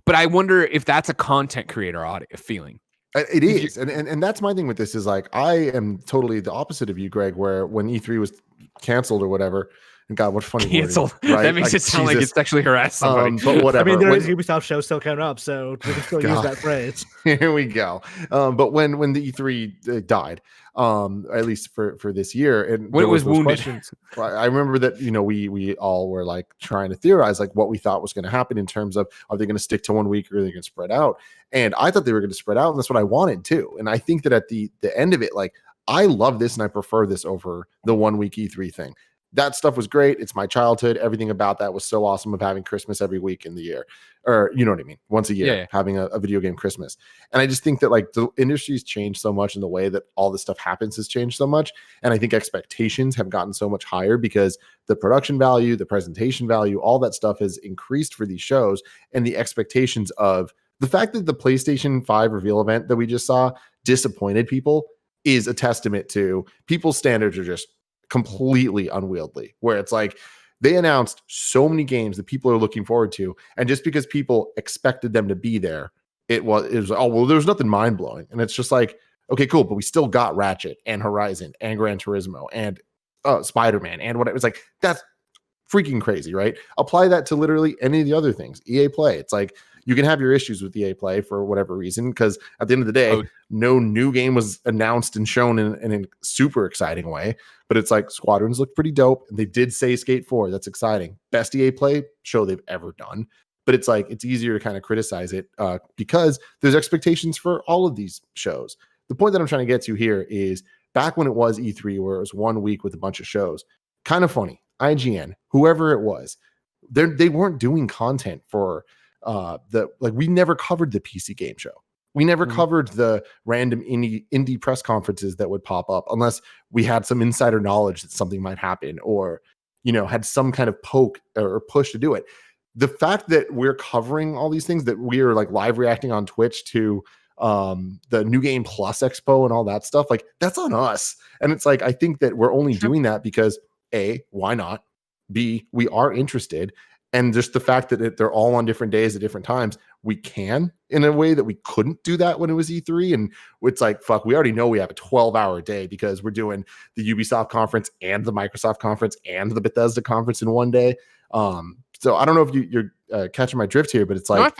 Speaker 2: but I wonder if that's a content creator feeling.
Speaker 1: It is, and that's my thing with this is like I am totally the opposite of you, Greg. Where when E3 was canceled or whatever, and God, what funny
Speaker 2: canceled.
Speaker 1: Wording, right?
Speaker 2: That makes it sound like it's sexually harassed somebody.
Speaker 1: But whatever.
Speaker 4: I mean, there is Ubisoft shows still coming up, so we can still use that phrase.
Speaker 1: Here we go. But when the E3 died, at least for this year, and
Speaker 2: when it was wounded,
Speaker 1: I remember that we all were like trying to theorize like what we thought was going to happen in terms of are they going to stick to 1 week or are they going to spread out? And I thought they were going to spread out, and that's what I wanted too. And I think that at the end of it, like I love this and I prefer this over the 1 week E3 thing. That stuff was great. It's my childhood. Everything about that was so awesome of having Christmas every week in the year, or you know what I mean? Once a year, having a video game Christmas. And I just think that like the industry's changed so much and the way that all this stuff happens has changed so much. And I think expectations have gotten so much higher because the production value, the presentation value, all that stuff has increased for these shows. And the expectations of the fact that the PlayStation 5 reveal event that we just saw disappointed people is a testament to people's standards are just completely unwieldy, where it's like they announced so many games that people are looking forward to, and just because people expected them to be there, it was oh well, there's nothing mind-blowing. And it's just like, okay, cool, but we still got Ratchet and Horizon and Gran Turismo and Spider-Man and whatever. It's like that's freaking crazy, right? Apply that to literally any of the other things. EA Play, it's like you can have your issues with EA Play for whatever reason, because at the end of the day, no new game was announced and shown in a super exciting way. But it's like Squadrons look pretty dope, and they did say Skate 4. That's exciting. Best EA Play show they've ever done. But it's like it's easier to kind of criticize it because there's expectations for all of these shows. The point that I'm trying to get to here is back when it was E3, where it was 1 week with a bunch of shows, Kind of Funny, IGN, whoever it was, they weren't doing content for we never covered the PC game show. We never covered the random indie press conferences that would pop up unless we had some insider knowledge that something might happen or, had some kind of poke or push to do it. The fact that we're covering all these things, that we are like live reacting on Twitch to the New Game Plus Expo and all that stuff, like that's on us. And it's like, I think that we're only doing that because A, why not? B, we are interested. And just the fact that they're all on different days at different times, we can in a way that we couldn't do that when it was E3. And it's like, fuck, we already know we have a 12-hour day because we're doing the Ubisoft conference and the Microsoft conference and the Bethesda conference in one day. So I don't know if you're catching my drift here, but it's like,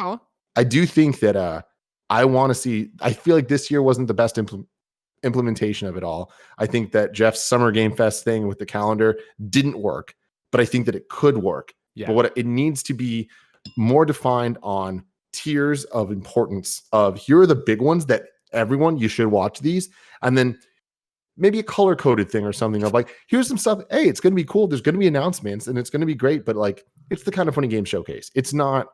Speaker 1: I do think that I want to see, I feel like this year wasn't the best implementation of it all. I think that Jeff's Summer Game Fest thing with the calendar didn't work, but I think that it could work. Yeah. But what it needs to be more defined on tiers of importance of here are the big ones that everyone, you should watch these. And then maybe a color coded thing or something of like, here's some stuff. Hey, it's going to be cool. There's going to be announcements and it's going to be great. But like, it's the Kind of Funny game showcase. It's not,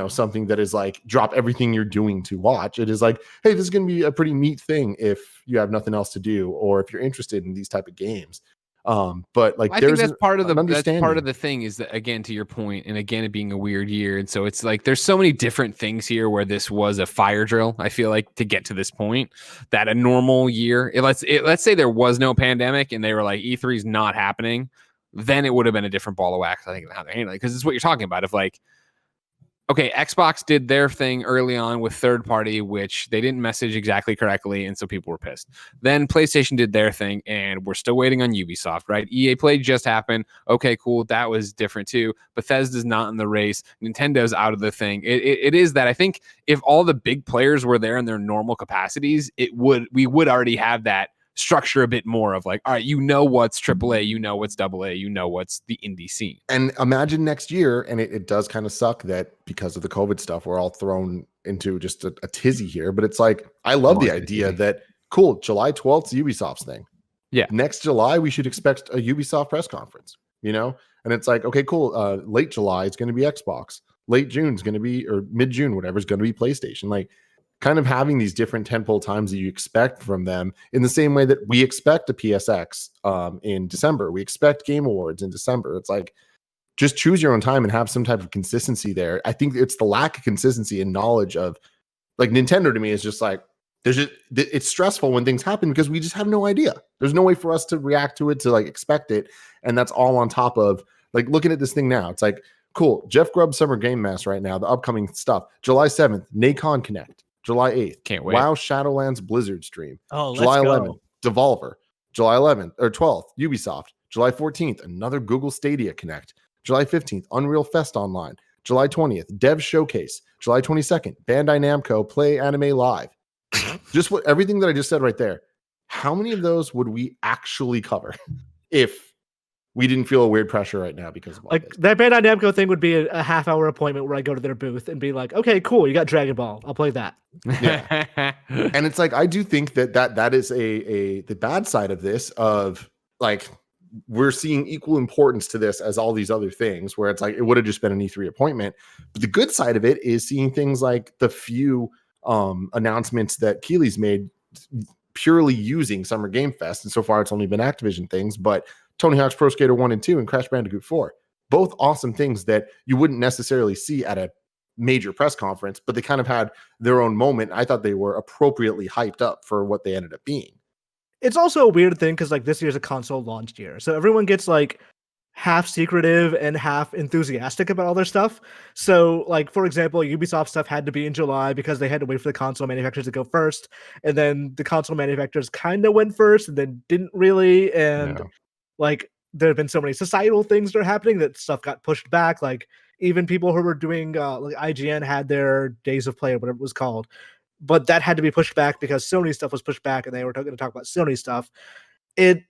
Speaker 1: something that is like drop everything you're doing to watch. It is like, hey, this is going to be a pretty neat thing if you have nothing else to do or if you're interested in these type of games. But like,
Speaker 2: I think that's part of the thing is that, again, to your point, and again, it being a weird year. And so it's like, there's so many different things here where this was a fire drill. I feel like to get to this point that a normal year, let's say there was no pandemic and they were like, E3 is not happening, then it would have been a different ball of wax. I think how they're handling it. Cause it's what you're talking about. If like, okay, Xbox did their thing early on with third party, which they didn't message exactly correctly, and so people were pissed. Then PlayStation did their thing, and we're still waiting on Ubisoft, right? EA Play just happened. Okay, cool. That was different too. Bethesda's not in the race. Nintendo's out of the thing. It is that I think if all the big players were there in their normal capacities, we would already have that structure a bit more of like, all right, you know what's AAA, you know what's AA, you know what's the indie scene.
Speaker 1: And imagine next year, and it does kind of suck that because of the COVID stuff, we're all thrown into just a tizzy here. But it's like, I love the idea that, cool, July 12th is Ubisoft's thing.
Speaker 2: Yeah.
Speaker 1: Next July, we should expect a Ubisoft press conference, you know? And it's like, okay, cool. Late July, it's going to be Xbox. Late June is going to be, or mid-June, whatever, is going to be PlayStation. Like, kind of having these different tentpole times that you expect from them in the same way that we expect a PSX in December. We expect Game Awards in December. It's like, just choose your own time and have some type of consistency there. I think it's the lack of consistency and knowledge of, like, Nintendo to me is just like, it's stressful when things happen because we just have no idea. There's no way for us to react to it, to like expect it. And that's all on top of like looking at this thing now. It's like, cool, Jeff Grubb's Summer Game Mass right now, the upcoming stuff. July 7th, Nacon Connect. July 8th,
Speaker 2: can't wait.
Speaker 1: WoW Shadowlands Blizzard stream.
Speaker 3: Oh,
Speaker 1: July
Speaker 3: let's
Speaker 1: 11th, Devolver. July 11th or 12th, Ubisoft. July 14th, another Google Stadia Connect. July 15th, Unreal Fest Online. July 20th, Dev Showcase. July 22nd, Bandai Namco Play Anime Live. Just everything that I just said right there. How many of those would we actually cover if we didn't feel a weird pressure right now because of all
Speaker 4: like
Speaker 1: this?
Speaker 4: That Bandai Namco thing would be a half-hour appointment where I go to their booth and be like, okay, cool, you got Dragon Ball, I'll play that.
Speaker 1: Yeah. And it's like, I do think that is the bad side of this, of like, we're seeing equal importance to this as all these other things, where it's like, it would have just been an E3 appointment. But the good side of it is seeing things like the few announcements that Keeley's made purely using Summer Game Fest. And so far it's only been Activision things, but Tony Hawk's Pro Skater 1 and 2 and Crash Bandicoot 4, both awesome things that you wouldn't necessarily see at a major press conference, but they kind of had their own moment. I thought they were appropriately hyped up for what they ended up being.
Speaker 4: It's also a weird thing because like this year's a console launch year, so everyone gets like half secretive and half enthusiastic about all their stuff. So like, for example, Ubisoft stuff had to be in July because they had to wait for the console manufacturers to go first, and then the console manufacturers kind of went first and then didn't really, and like there have been so many societal things that are happening that stuff got pushed back. Like even people who were doing like IGN had their days of play or whatever it was called, but that had to be pushed back because Sony stuff was pushed back and they were going to talk about Sony stuff. It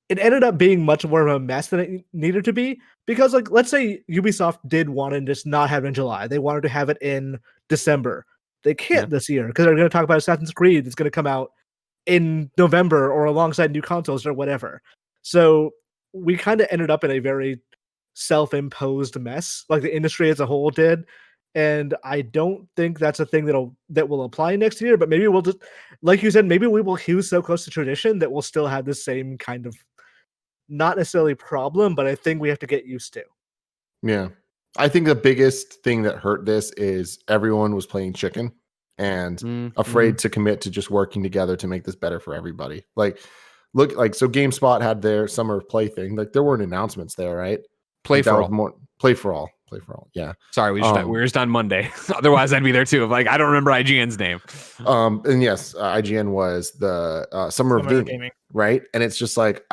Speaker 4: ended up being much more of a mess than it needed to be, because like, let's say Ubisoft did want to just not have it in July. They wanted to have it in December. They can't this year because they're going to talk about Assassin's Creed. It's going to come out in November or alongside new consoles or whatever. So we kind of ended up in a very self-imposed mess, like the industry as a whole did. And I don't think that's a thing that will apply next year, but maybe we'll just, like you said, maybe we will hew so close to tradition that we'll still have the same kind of, not necessarily problem, but I think we have to get used to.
Speaker 1: Yeah. I think the biggest thing that hurt this is everyone was playing chicken and afraid to commit to just working together to make this better for everybody. Like, look, like, so GameSpot had their summer play thing. Like, there weren't announcements there, right?
Speaker 2: Play for all.
Speaker 1: Yeah.
Speaker 2: Sorry, we were just on Monday. Otherwise, I'd be there too. Like, I don't remember IGN's name.
Speaker 1: And yes, IGN was the Summer of Gaming, right? And it's just like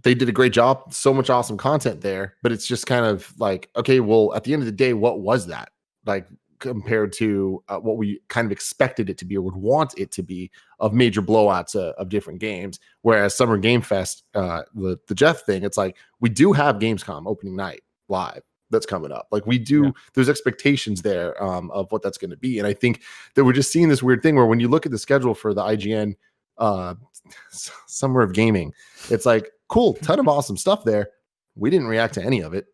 Speaker 1: they did a great job. So much awesome content there, but it's just kind of like, okay, well, at the end of the day, what was that like compared to what we kind of expected it to be or would want it to be of major blowouts of different games? Whereas Summer Game Fest, the Jeff thing, it's like we do have Gamescom opening night live. That's coming up. Like we do, there's expectations there of what that's going to be. And I think that we're just seeing this weird thing where when you look at the schedule for the IGN Summer of Gaming, it's like, cool, ton of awesome stuff there. We didn't react to any of it,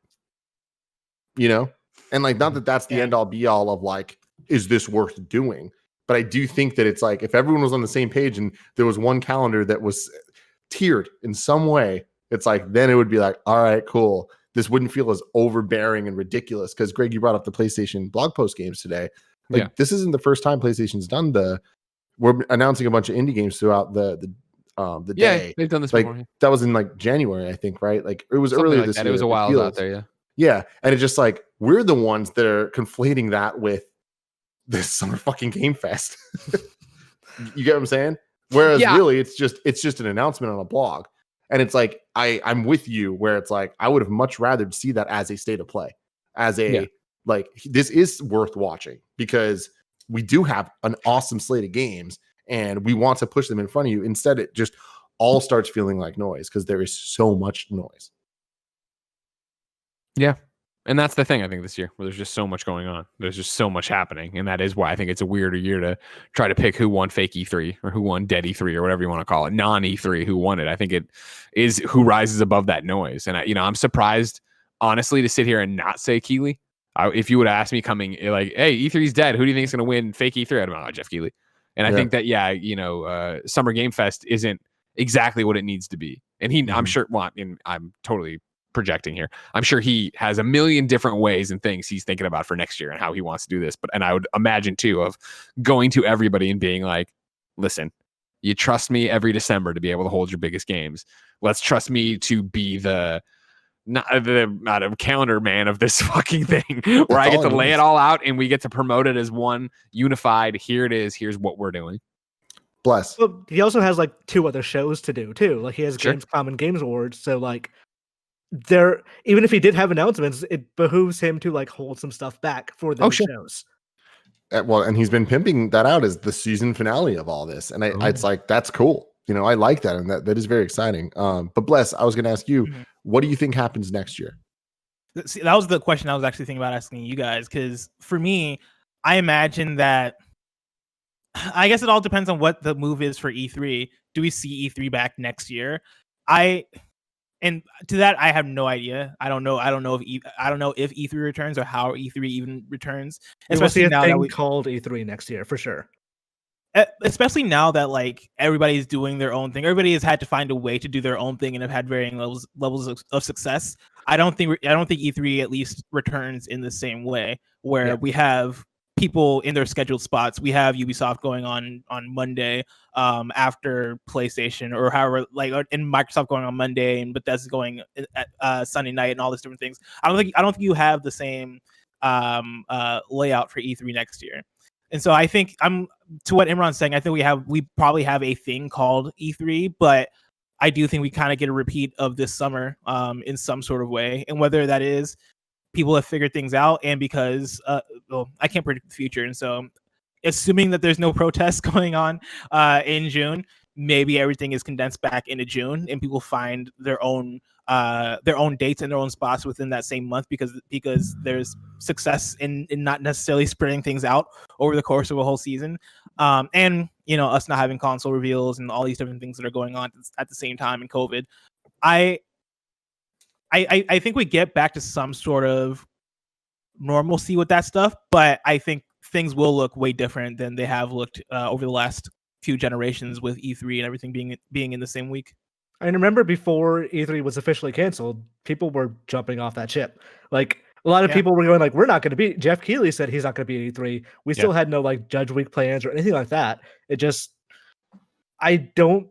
Speaker 1: you know? And like, not that that's the end all be all of like, is this worth doing? But I do think that it's like, if everyone was on the same page and there was one calendar that was tiered in some way, it's like, then it would be like, all right, cool. This wouldn't feel as overbearing and ridiculous. Because Greg, you brought up the PlayStation blog post games today. Like this isn't the first time PlayStation's done we're announcing a bunch of indie games throughout the day.
Speaker 2: They've done this
Speaker 1: like
Speaker 2: before.
Speaker 1: that was in like January, I think, right? Like it was
Speaker 2: Something
Speaker 1: earlier
Speaker 2: like
Speaker 1: this
Speaker 2: that.
Speaker 1: year.
Speaker 2: It was a while out there,
Speaker 1: Yeah. And it's just like, we're the ones that are conflating that with this Summer fucking Game Fest. You get what I'm saying? Whereas really it's just an announcement on a blog. And it's like I'm with you where it's like I would have much rather see that as a state of play, as a like this is worth watching because we do have an awesome slate of games and we want to push them in front of you. Instead, it just all starts feeling like noise because there is so much noise.
Speaker 2: Yeah. And that's the thing, I think, this year, where there's just so much going on. There's just so much happening. And that is why I think it's a weirder year to try to pick who won fake E3 or who won dead E3 or whatever you want to call it, non-E3, who won it. I think it is who rises above that noise. And, I'm surprised, honestly, to sit here and not say Keighley. If you would have asked me coming, like, hey, E3's dead. Who do you think is going to win fake E3? I'd have been, Jeff Keighley. And I think that, Summer Game Fest isn't exactly what it needs to be. And I'm sure, I'm totally projecting here. I'm sure he has a million different ways and things he's thinking about for next year and how he wants to do this. And I would imagine too of going to everybody and being like, listen, you trust me every December to be able to hold your biggest games. Let's trust me to be the calendar man of this fucking thing where I get to lay it all out and we get to promote it as one unified. Here it is. Here's what we're doing.
Speaker 1: Bless.
Speaker 4: Well, he also has like 2 other shows to do too. Like he has Gamescom and Games Awards. So like, even if he did have announcements, it behooves him to like hold some stuff back for those shows.
Speaker 1: Well, and he's been pimping that out as the season finale of all this, and it's like that's cool. I like that, and that is very exciting. But Bless, I was going to ask you, what do you think happens next year?
Speaker 3: See, that was the question I was actually thinking about asking you guys, because for me, I imagine that. I guess it all depends on what the move is for E3. Do we see E3 back next year? And to that, I have no idea. I don't know if E3 returns or how E3 even returns.
Speaker 4: Especially now that we called E3 next year for sure.
Speaker 3: Especially now that like everybody's doing their own thing. Everybody has had to find a way to do their own thing and have had varying levels of success. I don't think E3 at least returns in the same way where we have people in their scheduled spots. We have Ubisoft going on Monday after PlayStation, or however, like, and Microsoft going on Monday, and Bethesda going at Sunday night, and all these different things. I don't think you have the same layout for E3 next year. And so I think to what Imran's saying, I think we probably have a thing called E3, but I do think we kind of get a repeat of this summer in some sort of way, and whether that is people have figured things out, and because I can't predict the future, and so assuming that there's no protests going on in June, maybe everything is condensed back into June, and people find their own dates and their own spots within that same month because there's success in not necessarily spreading things out over the course of a whole season, and us not having console reveals and all these different things that are going on at the same time in COVID. I think we get back to some sort of normalcy with that stuff, but I think things will look way different than they have looked over the last few generations with E3 and everything being in the same week.
Speaker 4: I remember before E3 was officially canceled, people were jumping off that ship. Like a lot of people were going like, we're not going to be. Jeff Keighley said he's not going to be at E3. We still had no like Judge Week plans or anything like that. It just,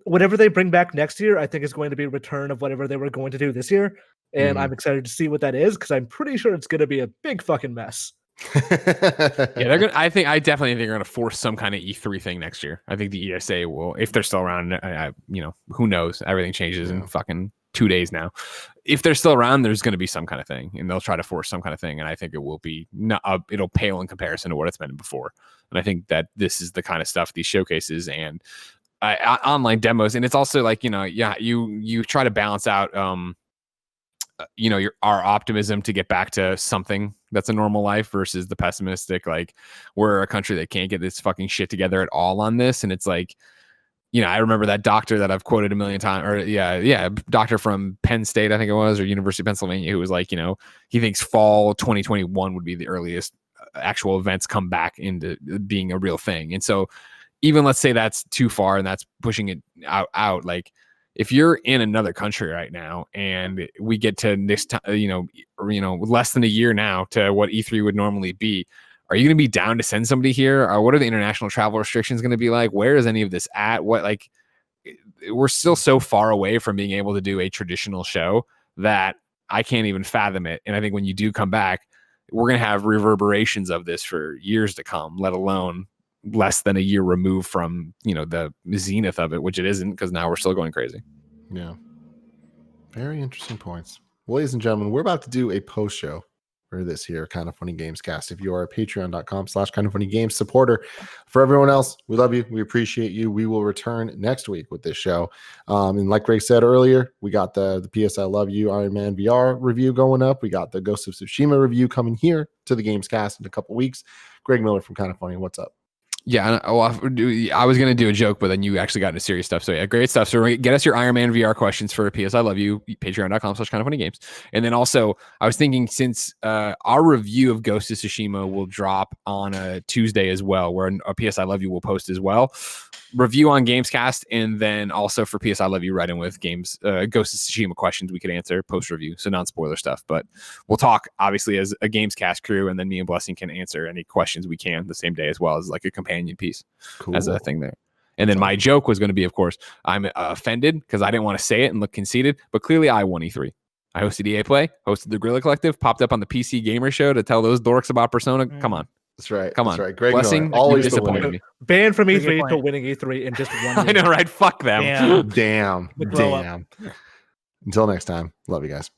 Speaker 4: whatever they bring back next year, I think is going to be a return of whatever they were going to do this year. And I'm excited to see what that is because I'm pretty sure it's going to be a big fucking mess.
Speaker 2: They're gonna. I definitely think they're gonna force some kind of E3 thing next year. I think the ESA will, if they're still around. Who knows? Everything changes in fucking 2 days now. If they're still around, there's going to be some kind of thing, and they'll try to force some kind of thing. And I think it will be it'll pale in comparison to what it's been before. And I think that this is the kind of stuff, these showcases and online demos, and it's also like you try to balance out our optimism to get back to something that's a normal life versus the pessimistic, like we're a country that can't get this fucking shit together at all on this. And it's like, I remember that doctor that I've quoted a million times, or doctor from Penn State, I think it was, or University of Pennsylvania, who was like, he thinks fall 2021 would be the earliest actual events come back into being a real thing. And so even let's say that's too far and that's pushing it out, like, if you're in another country right now and we get to this time, less than a year now to what E3 would normally be, are you going to be down to send somebody here? Or what are the international travel restrictions going to be like? Where is any of this at? We're still so far away from being able to do a traditional show that I can't even fathom it. And I think when you do come back, we're going to have reverberations of this for years to come, let alone less than a year removed from, the zenith of it, which it isn't, because now we're still going crazy.
Speaker 1: Yeah. Very interesting points. Well, ladies and gentlemen, we're about to do a post show for this here Kind of Funny Gamescast. If you are a patreon.com/kindoffunnygames supporter, for everyone else, we love you. We appreciate you. We will return next week with this show. And like Greg said earlier, we got the PS I Love You Iron Man VR review going up. We got the Ghost of Tsushima review coming here to the Gamescast in a couple weeks. Greg Miller from Kind of Funny. What's up?
Speaker 2: Yeah, I was going to do a joke, but then you actually got into serious stuff. So yeah, great stuff. So get us your Iron Man VR questions for PS I Love You, patreon.com/kindoffunnygames. And then also, I was thinking, since our review of Ghost of Tsushima will drop on a Tuesday as well, where a PS I Love You will post as well, review on Gamescast, and then also for PS I Love You, right in with Ghost of Tsushima questions we could answer post-review, so non-spoiler stuff. But we'll talk, obviously, as a Gamescast crew, and then me and Blessing can answer any questions we can the same day, as well as like a companion piece as a thing there. And then my joke was going to be, of course, I'm offended because I didn't want to say it and look conceited, but clearly I won E3. I hosted EA Play, hosted the Guerrilla Collective, popped up on the PC Gamer Show to tell those dorks about Persona. Come on.
Speaker 1: That's right.
Speaker 2: Come
Speaker 1: That's
Speaker 2: on.
Speaker 1: right. Greg
Speaker 2: Blessing,
Speaker 1: Miller, always
Speaker 2: disappointed me.
Speaker 4: Banned from E3 to winning E3 in just 1 year.
Speaker 2: I know, right? Fuck them.
Speaker 1: Damn. Until next time. Love you guys.